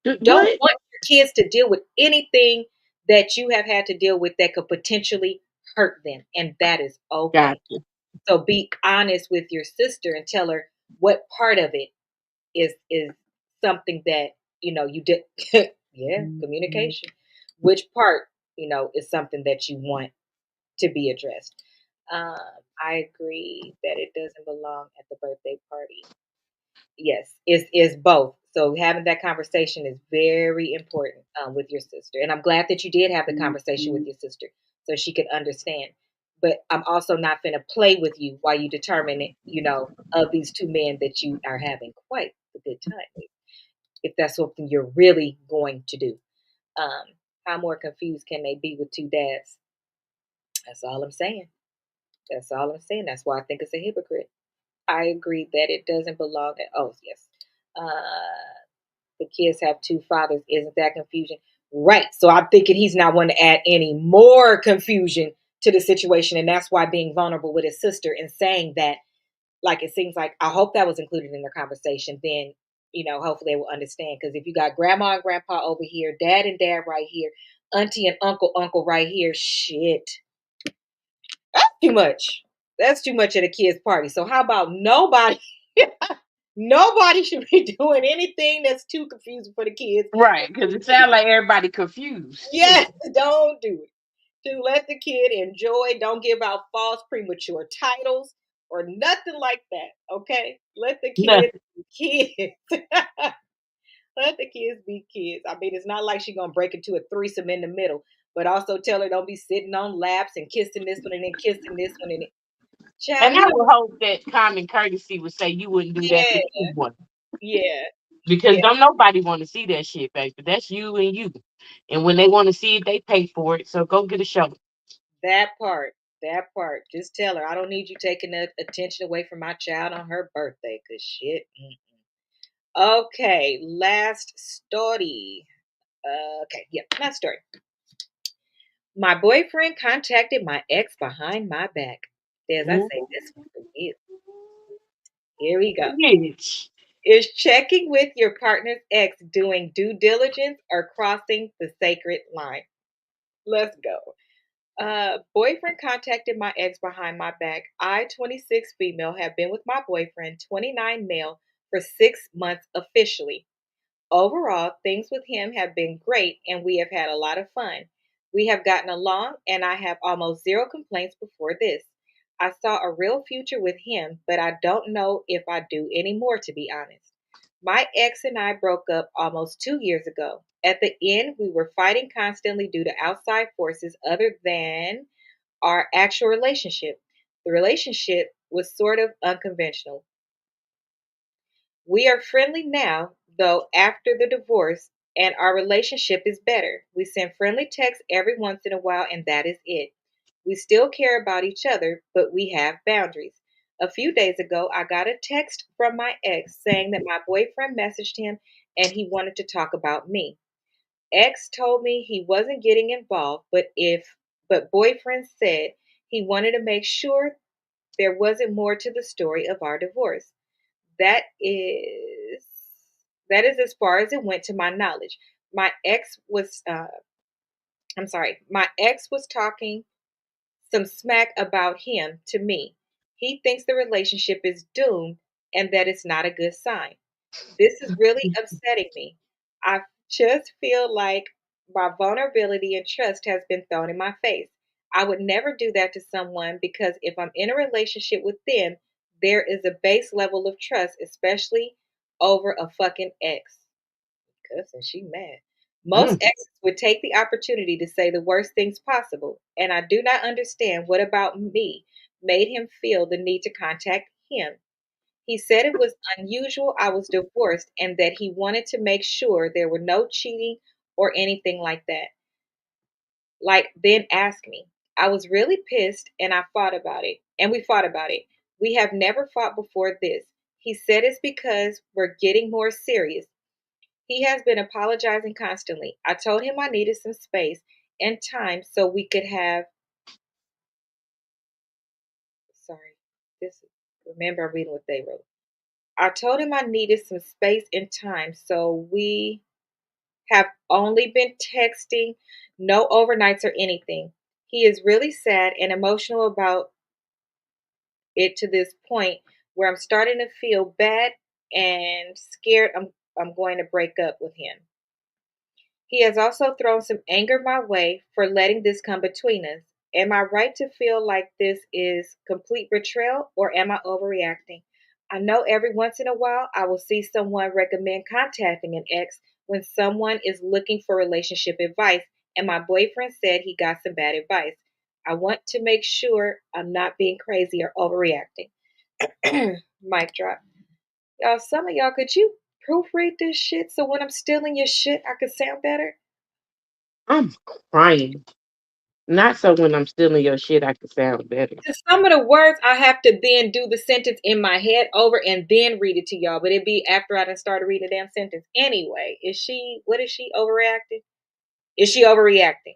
You don't What? want your kids to deal with anything that you have had to deal with that could potentially hurt them. And that is okay. Gotcha. So be honest with your sister and tell her what part of it is something that you did. Yeah, communication. Which part is something that you want to be addressed. Um, I agree that it doesn't belong at the birthday party. Yes, is both. So having that conversation is very important with your sister, and I'm glad that you did have the conversation with your sister so she could understand. But I'm also not going to play with you while you determine it, of these two men that you are having quite a good time with, if that's something you're really going to do. Um, how more confused can they be with two dads? That's all I'm saying. That's all I'm saying. That's why I think it's a hypocrite. I agree that it doesn't belong at. Oh yes, the kids have two fathers. Isn't that confusion? Right. So I'm thinking he's not wanting to add any more confusion to the situation, and that's why being vulnerable with his sister and saying that, like, it seems like I hope that was included in their conversation. Then hopefully they will understand, because if you got grandma and grandpa over here, dad and dad right here, auntie and uncle right here, shit, that's too much. That's too much at a kid's party. So how about nobody? Nobody should be doing anything that's too confusing for the kids. Right, because it sounds like everybody confused. Yes, don't do it. To let the kid enjoy. Don't give out false premature titles or nothing like that. Okay? Let the kids Nothing. be kids. Let the kids be kids. I mean, it's not like she's gonna break into a threesome in the middle, but also tell her don't be sitting on laps and kissing this one and then kissing this one and then, child, And you I don't. would hope that common courtesy would say you wouldn't do that to Yeah, anyone. yeah. Because don't nobody want to see that shit, baby. That's you and you. And when they want to see it, they pay for it. So go get a show. That part. That part. Just tell her I don't need you taking the attention away from my child on her birthday. Cause shit. Okay, last story. Okay, yeah, last story. My boyfriend contacted my ex behind my back. As I Ooh, say, this one for you. Here we go. bitch. Is checking with your partner's ex doing due diligence or crossing the sacred line? Let's go. Boyfriend contacted my ex behind my back. I, 26 female, have been with my boyfriend, 29 male, for 6 months officially. Overall, things with him have been great and we have had a lot of fun. We have gotten along and I have almost zero complaints before this. I saw a real future with him, but I don't know if I do anymore, to be honest. My ex and I broke up almost 2 years ago. At the end, we were fighting constantly due to outside forces other than our actual relationship. The relationship was sort of unconventional. We are friendly now, though, after the divorce, and our relationship is better. We send friendly texts every once in a while, and that is it. We still care about each other, but we have boundaries. A few days ago, I got a text from my ex saying that my boyfriend messaged him and he wanted to talk about me. Ex told me he wasn't getting involved, but boyfriend said he wanted to make sure there wasn't more to the story of our divorce. That is that is as far as it went to my knowledge. My ex was I'm sorry, my ex was talking some smack about him to me. He thinks the relationship is doomed and that it's not a good sign. This is really upsetting me. I just feel like my vulnerability and trust has been thrown in my face. I would never do that to someone because if I'm in a relationship with them, there is a base level of trust, especially over a fucking ex. Cussing, she mad. Most Mm. exes would take the opportunity to say the worst things possible, and I do not understand what about me made him feel the need to contact him. He said it was unusual I was divorced and that he wanted to make sure there were no cheating or anything like that. Like, then ask me. I was really pissed and I fought about it. And we fought about it. We have never fought before this. He said it's because we're getting more serious. He has been apologizing constantly. I told him I needed some space and time so we could have, sorry, this, remember I'm reading what they wrote. I told him I needed some space and time, so we have only been texting, no overnights or anything. He is really sad and emotional about it to this point where I'm starting to feel bad and scared I'm going to break up with him. He has also thrown some anger my way for letting this come between us. Am I right to feel like this is complete betrayal or am I overreacting? I know every once in a while I will see someone recommend contacting an ex when someone is looking for relationship advice, and my boyfriend said he got some bad advice. I want to make sure I'm not being crazy or overreacting. Mic drop. Y'all, some of y'all, could you proofread this shit so when I'm stealing your shit, I could sound better? I'm crying. Not so when I'm stealing your shit, I can sound better. Some of the words I have to then do the sentence in my head over and then read it to y'all, but it'd be after I done started reading the damn sentence. Anyway, what is she overreacting? Is she overreacting?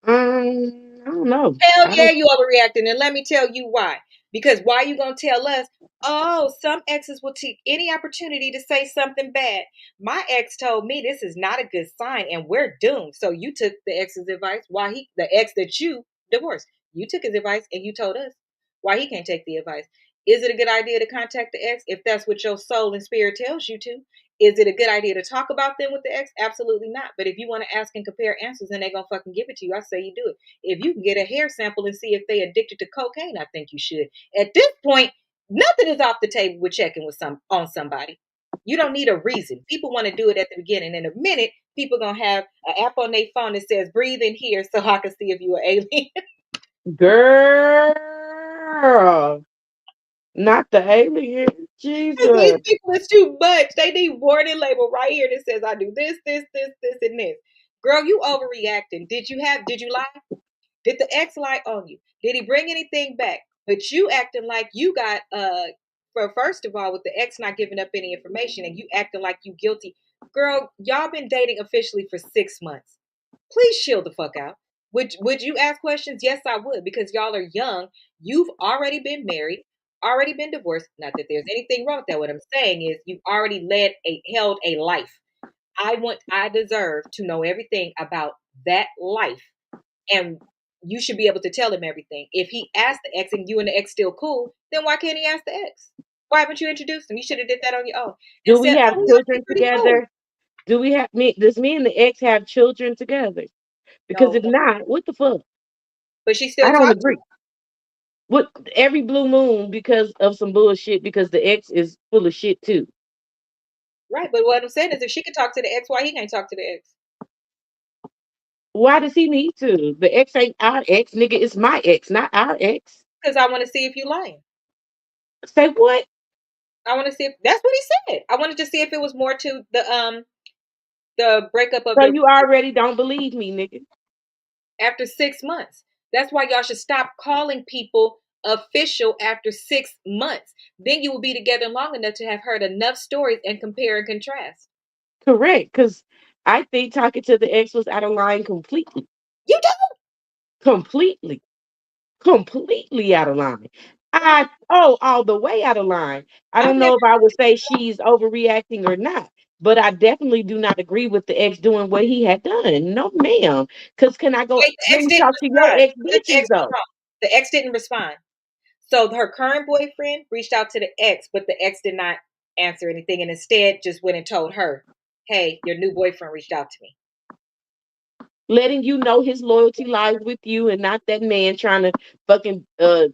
I don't know. Hell I yeah, don't. you overreacting, and let me tell you why. Because why you gonna tell us? Oh, some exes will take any opportunity to say something bad. My ex told me this is not a good sign, and we're doomed. So you took the ex's advice. The ex that you divorced, you took his advice, and you told us why he can't take the advice. Is it a good idea to contact the ex if that's what your soul and spirit tells you to? Is it a good idea to talk about them with the ex? Absolutely not. But if you want to ask and compare answers and they're gonna fucking give it to you, I say you do it. If you can get a hair sample and see if they addicted to cocaine, I think you should. At this point, nothing is off the table with checking with some on somebody. You don't need a reason. People want to do it at the beginning. In a minute, people gonna have an app on their phone that says "breathe in here" so I can see if you're an alien. Girl. Not the alien. These Jesus. people is too much. They need warning label right here that says I do this, and this. Girl, you overreacting. Did you lie? Did the ex lie on you? Did he bring anything back? But you acting like you got for first of all, with the ex not giving up any information and you acting like you guilty. Girl, y'all been dating officially for 6 months. Please chill the fuck out. Would you ask questions? Yes, I would, because y'all are young. You've already been married, already been divorced. Not that there's anything wrong with that. What I'm saying is you've already held a life. I deserve to know everything about that life. And you should be able to tell him everything. If he asked the ex and you and the ex still cool, then why can't he ask the ex? Why haven't you introduced him? You should have did that on your own and Do we said, have "Oh, we actually children pretty cool." together? Do we have me? Does me and the ex have children together? Because No, if not, what the fuck? but she I still don't talks to agree. What every blue moon because of some bullshit because the ex is full of shit too. right. But what I'm saying is, if she can talk to the ex, why he can't talk to the ex? Why does he need to? The ex ain't our ex, nigga. It's my ex, not our ex. Because I want to see if you lying. Say what? I want to see if that's what he said. I wanted to see if it was more to the breakup of So the you already don't believe me, nigga. after 6 months. That's why y'all should stop calling people official after 6 months. Then you will be together long enough to have heard enough stories and compare and contrast. Correct, because I think talking to the ex was out of line completely. You don't. Completely. Completely out of line. All the way out of line. I I've don't know never if I would say she's overreacting or not, but I definitely do not agree with the ex doing what he had done. No, ma'am. Because can I go? wait. The Let ex me didn't talk to your respond. ex The bitches ex was though. wrong. The ex didn't respond. So her current boyfriend reached out to the ex, but the ex did not answer anything, and instead just went and told her, "Hey, your new boyfriend reached out to me." Letting you know his loyalty lies with you and not that man trying to fucking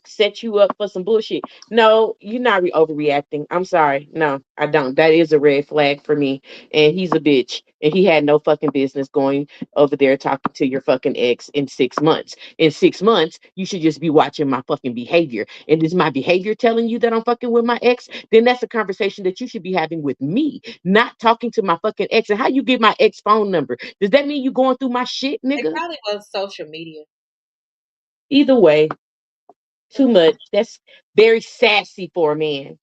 set you up for some bullshit. No, you're not overreacting. I'm sorry. No, I don't. That is a red flag for me. And he's a bitch. And he had no fucking business going over there talking to your fucking ex in 6 months. In 6 months, you should just be watching my fucking behavior. And is my behavior telling you that I'm fucking with my ex? Then that's a conversation that you should be having with me, not talking to my fucking ex. And how you get my ex phone number? Does that mean you going through my shit, It nigga? probably was social media. Either way, too Mm. much. That's very sassy for a man.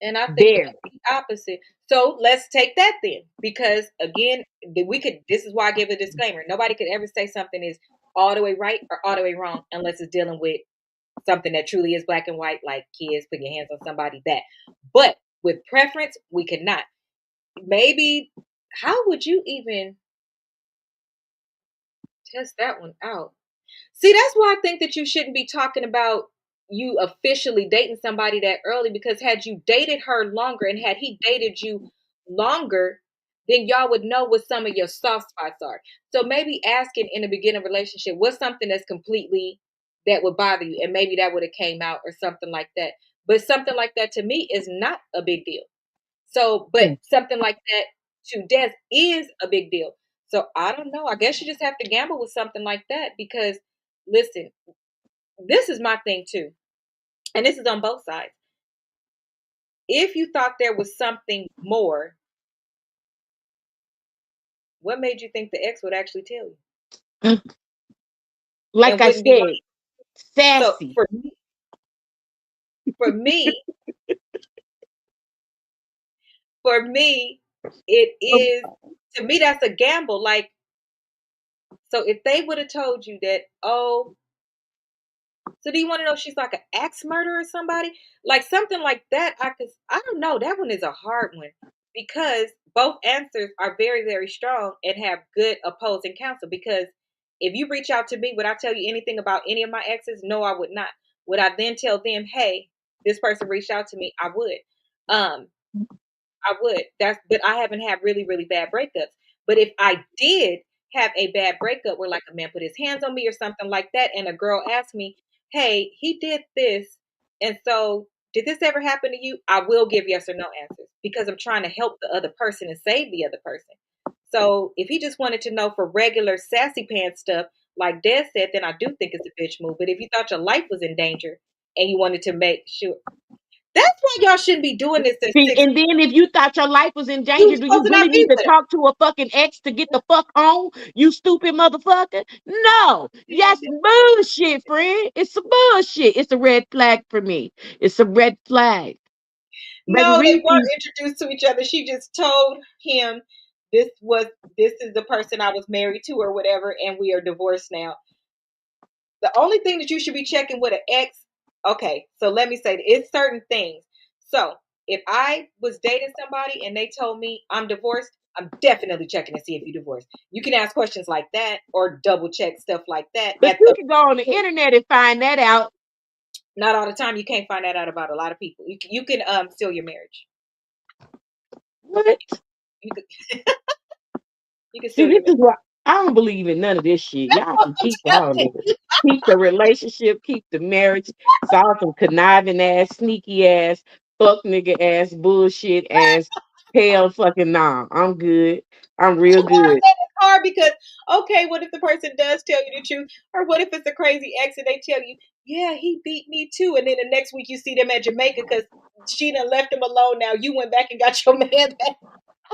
And I think the Very. complete opposite. So let's take that then, because again, we could. This is why I give a disclaimer. Nobody could ever say something is all the way right or all the way wrong unless it's dealing with something that truly is black and white, like kids putting your hands on somebody. That, but with preference, we could not. Maybe how would you even test that one out? See, that's why I think that you shouldn't be talking about you officially dating somebody that early, because had you dated her longer and had he dated you longer, then y'all would know what some of your soft spots are. So maybe asking in the beginning relationship, what's something that's completely that would bother you, and maybe that would have came out or something like that. But something like that to me is not a big deal. So, but Mm. something like that to death is a big deal. So I don't know. I guess you just have to gamble with something like that because listen, this is my thing too. And this is on both sides. If you thought there was something more, what made you think the ex would actually tell you Mm. Like and I wouldn't be said, lying? So sassy. for me, for me, it Oh, is to me that's a gamble. Like, so if they would have told you that, oh, so do you want to know if she's like an axe murderer or somebody? Like something like that, I don't know. That one is a hard one because both answers are very, very strong and have good opposing counsel. Because if you reach out to me, would I tell you anything about any of my exes? No, I would not. Would I then tell them, hey, this person reached out to me? I would. I would. That's but I haven't had really, really bad breakups. But if I did have a bad breakup where like a man put his hands on me or something like that, and a girl asked me, "Hey, he did this, and so did this ever happen to you?" I will give yes or no answers because I'm trying to help the other person and save the other person. So if he just wanted to know for regular sassy pants stuff, like Des said, then I do think it's a bitch move. But if you thought your life was in danger and you wanted to make sure. That's why y'all shouldn't be doing this at See, 6. and then if you thought your life was in You danger, were do you supposed to really not need be to with talk to a fucking ex to get the fuck on? You stupid motherfucker. No, yes, him. bullshit, friend. It's a bullshit. It's a red flag for me. It's a red flag. Baby No, they weren't Reese, introduced to each other. She just told him this was this is the person I was married to or whatever, and we are divorced now. The only thing that you should be checking with an ex, okay, so let me say it's certain things. So if I was dating somebody and they told me I'm divorced, I'm definitely checking to see if you're divorced. You can ask questions like that or double check stuff like that but at you the can go on the internet and find that out. not all the time. You can't find that out about a lot of people. You can steal your marriage. What? You can you can See, steal this your is marriage. what I don't believe in none of this shit. That's Y'all what can I'm keep all telling this. you. Keep the relationship, keep the marriage. It's all some conniving ass, sneaky ass, fuck nigga ass, bullshit ass, hell fucking nah. I'm good. I'm real That's why I good. said it's hard because okay, what if the person does tell you the truth, or what if it's a crazy ex and they tell you, yeah, he beat me too, and then the next week you see them at Jamaica because she done left him alone. Now you went back and got your man back.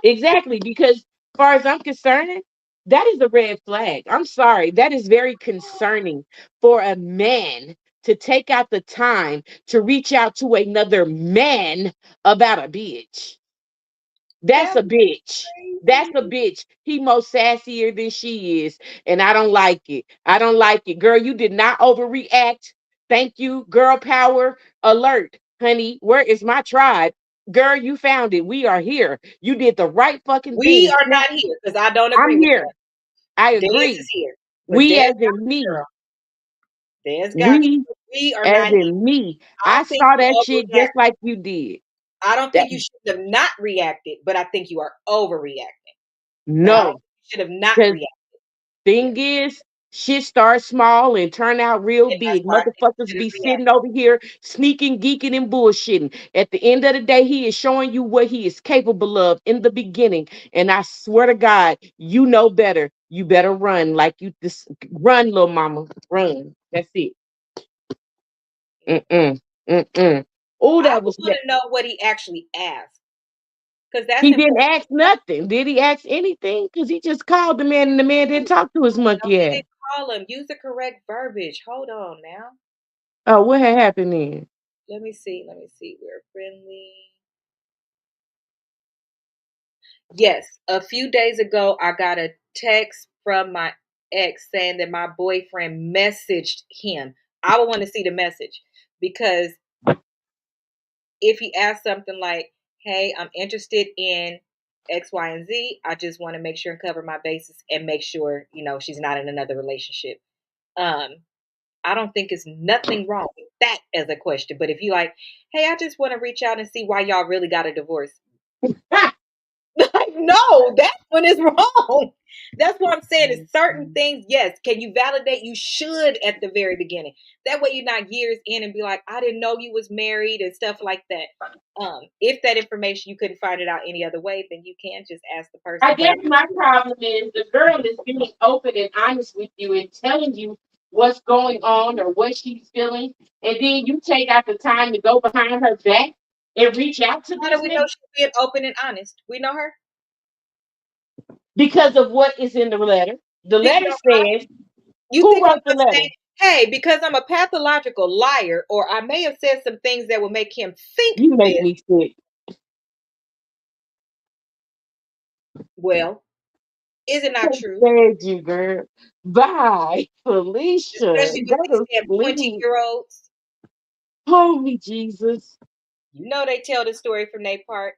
Exactly, because as far as I'm concerned, that is a red flag. I'm sorry. That is very concerning for a man to take out the time to reach out to another man about a bitch. That's That a was bitch. That's crazy. a bitch. He more sassier than she is. And I don't like it. I don't like it. Girl, you did not overreact. Thank you. Girl power alert. Honey, where is my tribe? Girl, you found it. We are here. You did the right fucking We thing. are not here because I don't I'm agree with here. that. I Dez is agree. here, but We Dez as got in you, me. girl. Dez got you. We But we are as not here. in me. I I don't think saw you that shit overreact. just like you did. I don't That think you should have not reacted, but I think you are overreacting. But I don't no. think you should have not Because reacted. Yeah. thing is, shit starts small and turn out real And that's big. why I think you Motherfuckers should have be reacted. sitting over here sneaking, geeking, and bullshitting. At the end of the day, he is showing you what he is capable of in the beginning. And I swear to God, you know better. You better run like you this run, little mama. Run. That's it. Mm-mm. Mm-mm. Oh, I that would was want to know what he actually asked because that's he didn't important. ask nothing. Did he ask anything? Because he just called the man and the man didn't talk to his No, monkey he ass. didn't call him. Use the correct verbiage. Hold on now. Oh, what had happened then? Let me see. Let me see. We're friendly. Yes, a few days ago, I got a text from my ex saying that my boyfriend messaged him. I would want to see the message because if he asked something like, "Hey, I'm interested in X, Y, and Z. I just want to make sure and cover my bases and make sure she's not in another relationship." Um, I don't think it's nothing wrong with that as a question. But if you like, "Hey, I just want to reach out and see why y'all really got a divorce," like, no, that one is wrong. That's what I'm saying. Is certain things, yes. Can you validate? You should at the very beginning. That way, you're not years in and be like, "I didn't know you was married" and stuff like that. If that information you couldn't find it out any other way, then you can just ask the I person. But guess my problem is the girl is being open and honest with you and telling you what's going on or what she's feeling, and then you take out the time to go behind her back and reach out to how do this we know nigga she's being open and honest? We know her. because of what is in the letter. The Did, letter no, says, you who think I'm wrote the gonna letter? say, "Hey, because I'm a pathological liar," or I may have said some things that will make him think You make this? me sick. Well, is it not I true? said you, girl. Bye, Felicia. Especially with Go these to damn 20 sleep. year olds. Holy Jesus. You know they tell the story from their part.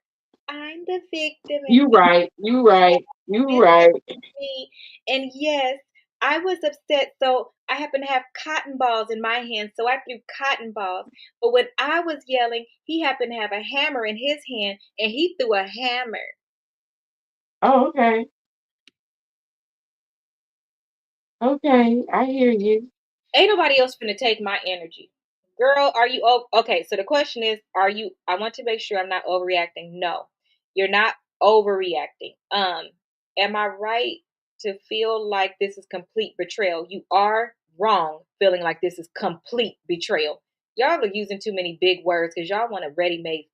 I'm the victim and You right. You right. You this right. happened to me. And yes, I was upset. So I happen to have cotton balls in my hand. So I threw cotton balls. But when I was yelling, he happened to have a hammer in his hand and he threw a hammer. Oh, okay. Okay. I hear you. Ain't nobody else finna take my energy. Girl, are you okay? So the question is, are you? I want to make sure I'm not overreacting. No, you're not overreacting. Am I right to feel like this is complete betrayal? You are wrong feeling like this is complete betrayal. Y'all are using too many big words because y'all want a ready-made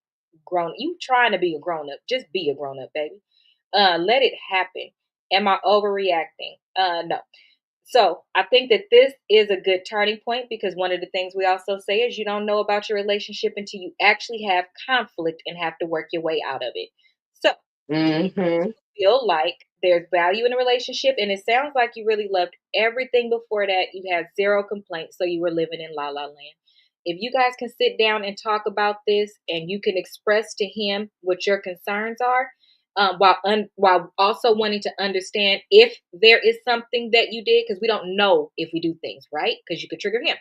grown. You trying to be a grown up. Just be a grown up, baby. Let it happen. Am I overreacting? No. So I think that this is a good turning point because one of the things we also say is you don't know about your relationship until you actually have conflict and have to work your way out of it. So Mm-hmm. feel like there's value in a relationship, and it sounds like you really loved everything before that. You had zero complaints, so you were living in la la land. If you guys can sit down and talk about this, and you can express to him what your concerns are, while also wanting to understand if there is something that you did, because we don't know if we do things right, because you could trigger him.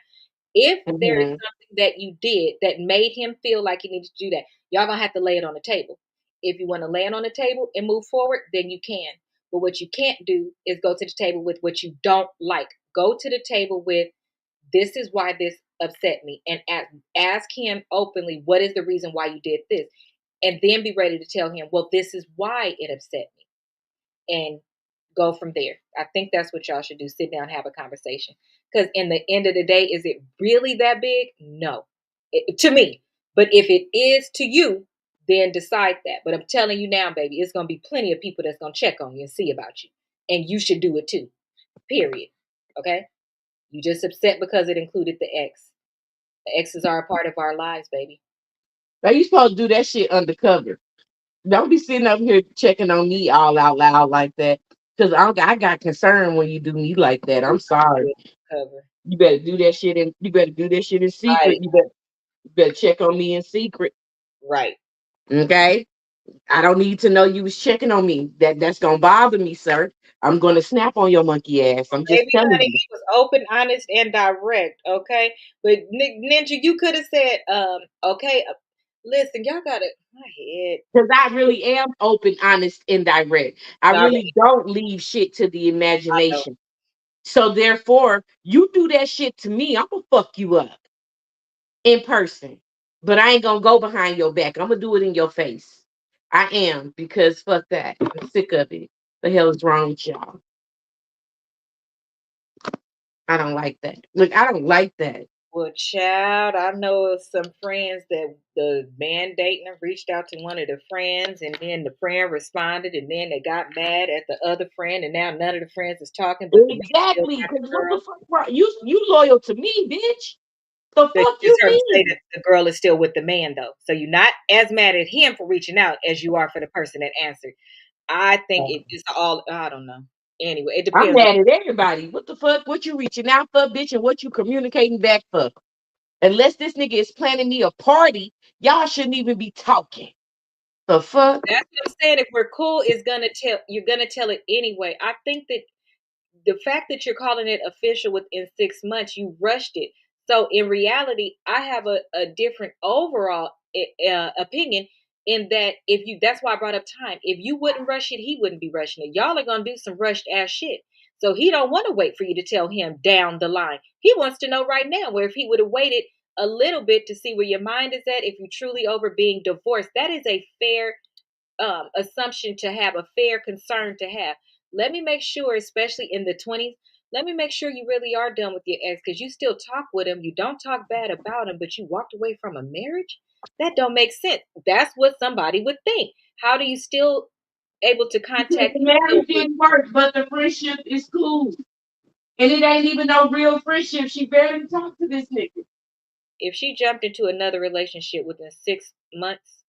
If there is Mm-hmm. something that you did that made him feel like he needed to do that, y'all gonna have to lay it on the table. If you want to lay it on the table and move forward, then you can. But what you can't do is go to the table with what you don't like. Go to the table with this is why this upset me, and ask him openly what is the reason why you did this, and then be ready to tell him, well, this is why it upset me, and go from there. I think that's what y'all should do. Sit down, have a conversation. Because in the end of the day, is it really that big? No, to me. But if it is to you, then decide that. But I'm telling you now, baby, it's gonna be plenty of people that's gonna check on you and see about you, and you should do it too. Period. Okay. You just upset because it included the ex. The exes are a part of our lives, baby. Now you supposed to do that shit undercover. Don't be sitting up here checking on me all out loud like that. Cause I got concern when you do me like that. I'm sorry. Cover. You better do that shit in. You better do that shit in secret. Right. You better check on me in secret. Right. Okay. I don't need to know you was checking on me. That's gonna bother me, sir. I'm gonna snap on your monkey ass. I'm just Baby, telling honey, you. he was open, honest, and direct. Okay, but Ninja, you could have said, okay, listen, y'all got it. My head Because I really am open, honest, and direct. I really already. don't leave shit to the I know. imagination. So therefore, you do that shit to me, I'm gonna fuck you up in person. But I ain't gonna go behind your back. I'm gonna do it in your face. I am because fuck that. I'm sick of it. The hell is wrong with y'all? I don't like that. Look, I don't like that. Well, child, I know of some friends that the man dating them reached out to one of the friends, and then the friend responded, and then they got mad at the other friend, and now none of the friends is talking, but the man still Exactly. got Because the what the girl. fuck? You loyal to me, bitch? The So you fuck you just heard me say mean? that the girl is still with the man, though. So you're not as mad at him for reaching out as you are for the person that answered. I think it is all. I don't know. Anyway, it I'm depends on. mad at everybody. What the fuck? What you reaching out for, bitch, and what you communicating back for? Unless this nigga is planning me a party, y'all shouldn't even be talking. The fuck? That's what I'm saying. If we're cool, is gonna tell you're gonna tell it anyway. I think that the fact that you're calling it official within 6 months, you rushed it. So in reality, I have a different overall opinion in that if you, that's why I brought up time. If you wouldn't rush it, he wouldn't be rushing it. Y'all are gonna do some rushed ass shit. So he don't want to wait for you to tell him down the line. He wants to know right now. Where if he would have waited a little bit to see where your mind is at, if you're truly over being divorced, that is a fair assumption to have, a fair concern to have. Let me make sure, especially in the 20s, let me make sure you really are done with your ex because you still talk with him. You don't talk bad about him, but you walked away from a marriage? That don't make sense. That's what somebody would think. How do you still able to Because contact the him marriage over didn't work, but the friendship is cool. And it ain't even no real friendship. She barely talked to this nigga. if she jumped into another relationship within 6 months?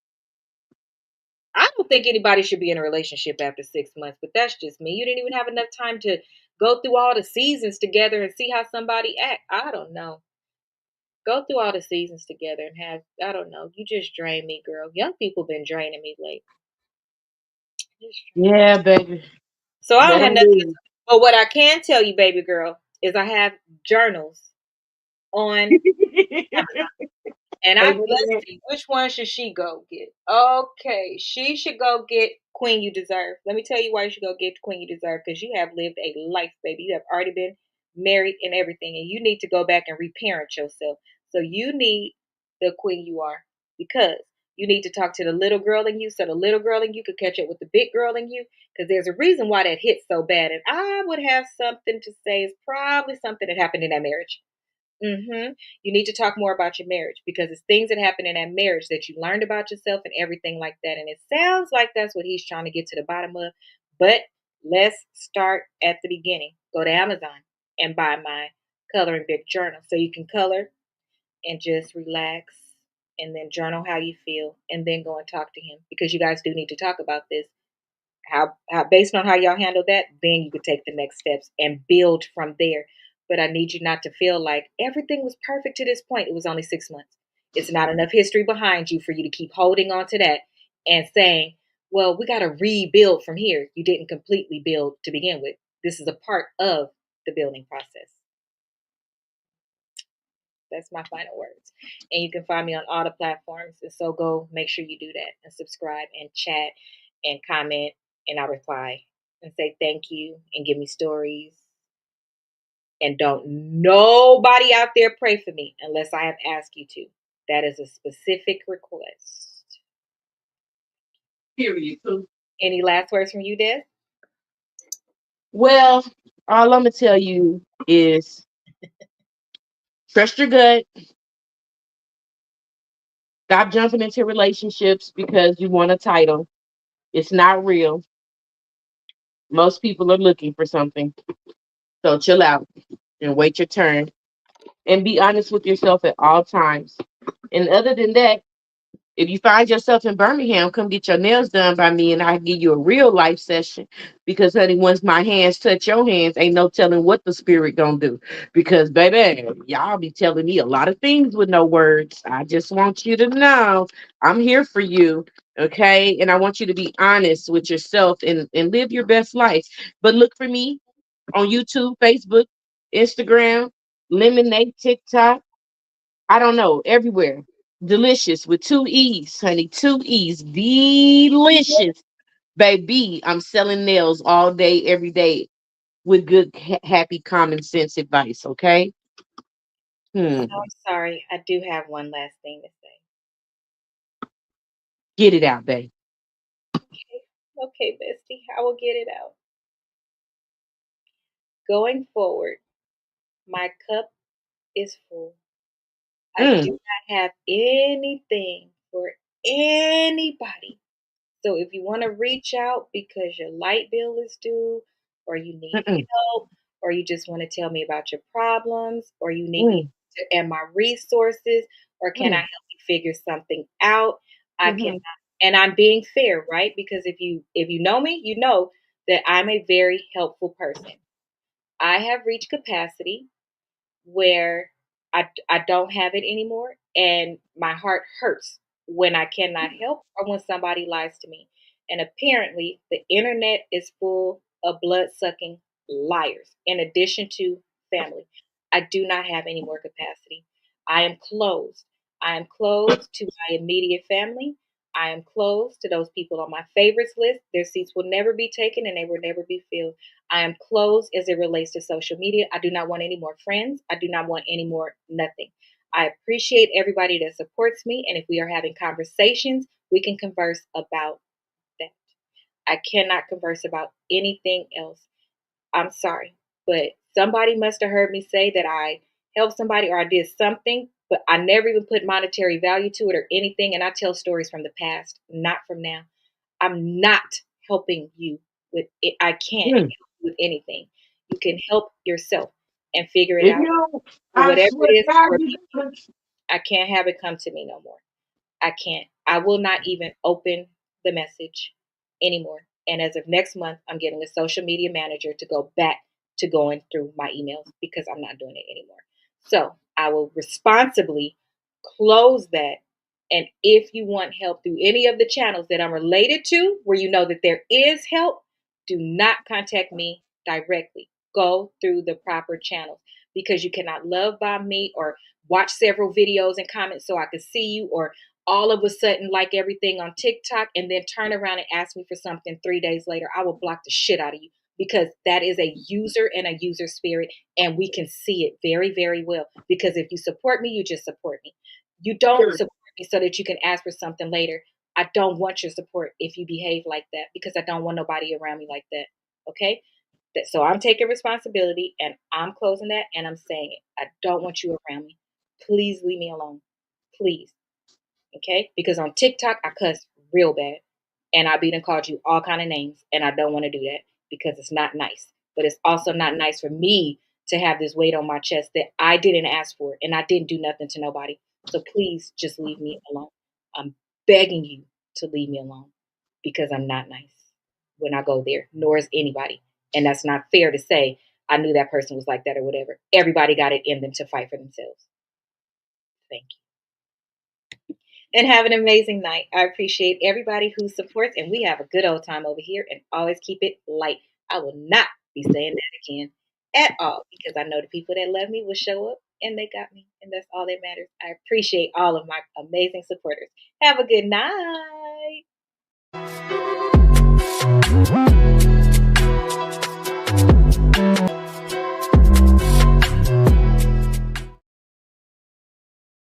I don't think anybody should be in a relationship after 6 months, but that's just me. You didn't even have enough time to go through all the seasons together and see how somebody act. I don't know. Go through all the seasons together and have, I don't know. You just drain me, girl. Young people been draining me lately. Just drain me. Yeah, baby. So I don't Let have them nothing to, leave. but what I can tell you, baby girl, is I have journals on and I, let's see, which one should she go get? Okay, she should go get Queen You Deserve. Let me tell you why you should go get Queen You Deserve, because you have lived a life, baby. You have already been married and everything, and you need to go back and reparent yourself. So you need the Queen You Are, because you need to talk to the little girl in you, so the little girl in you could catch up with the big girl in you, because there's a reason why that hit so bad. And I would have something to say. It's probably something that happened in that marriage. You need to talk more about your marriage because it's things that happen in that marriage that you learned about yourself and everything like that. And it sounds like that's what he's trying to get to the bottom of. But let's start at the beginning. Go to Amazon and buy my coloring book journal so you can color and just relax and then journal how you feel and then go and talk to him because you guys do need to talk about this. How based on how y'all handle that, then you could take the next steps and build from there. But I need you not to feel like everything was perfect to this point. It was only 6 months. It's not enough history behind you for you to keep holding on to that and saying, well, we got to rebuild from here. You didn't completely build to begin with. This is a part of the building process. That's my final words. And you can find me on all the platforms. And so go make sure you do that and subscribe and chat and comment. And I'll reply and say thank you and give me stories. And don't nobody out there pray for me unless I have asked you to. That is a specific request. Period. Any last words from you, Des? Well, all I'm gonna tell you is trust your gut. Stop jumping into relationships because you want a title. It's not real. Most people are looking for something. So chill out and wait your turn. And be honest with yourself at all times. And other than that, if you find yourself in Birmingham, come get your nails done by me and I'll give you a real life session. Because honey, once my hands touch your hands, ain't no telling what the spirit gonna do. Because baby, y'all be telling me a lot of things with no words. I just want you to know I'm here for you. Okay. And I want you to be honest with yourself and live your best life. But look for me on YouTube, Facebook, Instagram, Lemonade, TikTok. I don't know, everywhere. Delicious with two E's, honey. Two E's. Delicious. Baby, I'm selling nails all day, every day with good, happy, common sense advice, okay? So Hmm. I'm sorry. I do have one last thing to say. Get it out, babe. Okay, okay, bestie. I will get it out. Going forward, my cup is full. I do Mm, not have anything for anybody. So if you want to reach out because your light bill is due, or you need mm-mm, help, or you just want to tell me about your problems, or you need me mm, to add my resources, or can I mm, help you figure something out? I cannot. mhm, And I'm being fair, right? Because if you know me, you know that I'm a very helpful person. I have reached capacity where I don't have it anymore. And my heart hurts when I cannot help or when somebody lies to me. And apparently, the internet is full of blood sucking liars, in addition to family. I do not have any more capacity. I am closed. I am closed to my immediate family. I am closed to those people on my favorites list. Their seats will never be taken and they will never be filled. I am closed as it relates to social media. I do not want any more friends. I do not want any more nothing. I appreciate everybody that supports me. And if we are having conversations, we can converse about that. I cannot converse about anything else. I'm sorry, but somebody must have heard me say that I helped somebody or I did something, but I never even put monetary value to it or anything. And I tell stories from the past, not from now. I'm not helping you with it. I can't mm. help you with anything. You can help yourself and figure it If out. you don't, But I whatever it swear to is God, for you me, gonna. I can't have it come to me no more. I can't. I will not even open the message anymore. And as of next month, I'm getting a social media manager to go back to going through my emails because I'm not doing it anymore. So I will responsibly close that. And if you want help through any of the channels that I'm related to, where you know that there is help, do not contact me directly. Go through the proper channels because you cannot love bomb me or watch several videos and comment so I can see you or all of a sudden like everything on TikTok and then turn around and ask me for something 3 days later. I will block the shit out of you because that is a user and a user spirit and we can see it very, very well. Because if you support me, you just support me. You don't support me so that you can ask for something later. I don't want your support if you behave like that because I don't want nobody around me like that. Okay? So I'm taking responsibility and I'm closing that and I'm saying it. I don't want you around me. Please leave me alone. Please. Okay? Because on TikTok I cuss real bad. And I be done called you all kind of names. And I don't want to do that because it's not nice. But it's also not nice for me to have this weight on my chest that I didn't ask for and I didn't do nothing to nobody. So please just leave me alone. I'm begging you to leave me alone because I'm not nice when I go there, nor is anybody. And that's not fair to say I knew that person was like that or whatever. Everybody got it in them to fight for themselves. Thank you. And have an amazing night. I appreciate everybody who supports, and we have a good old time over here and always keep it light. I will not be saying that again at all because I know the people that love me will show up and they got me, and that's all that matters. I appreciate all of my amazing supporters. Have a good night.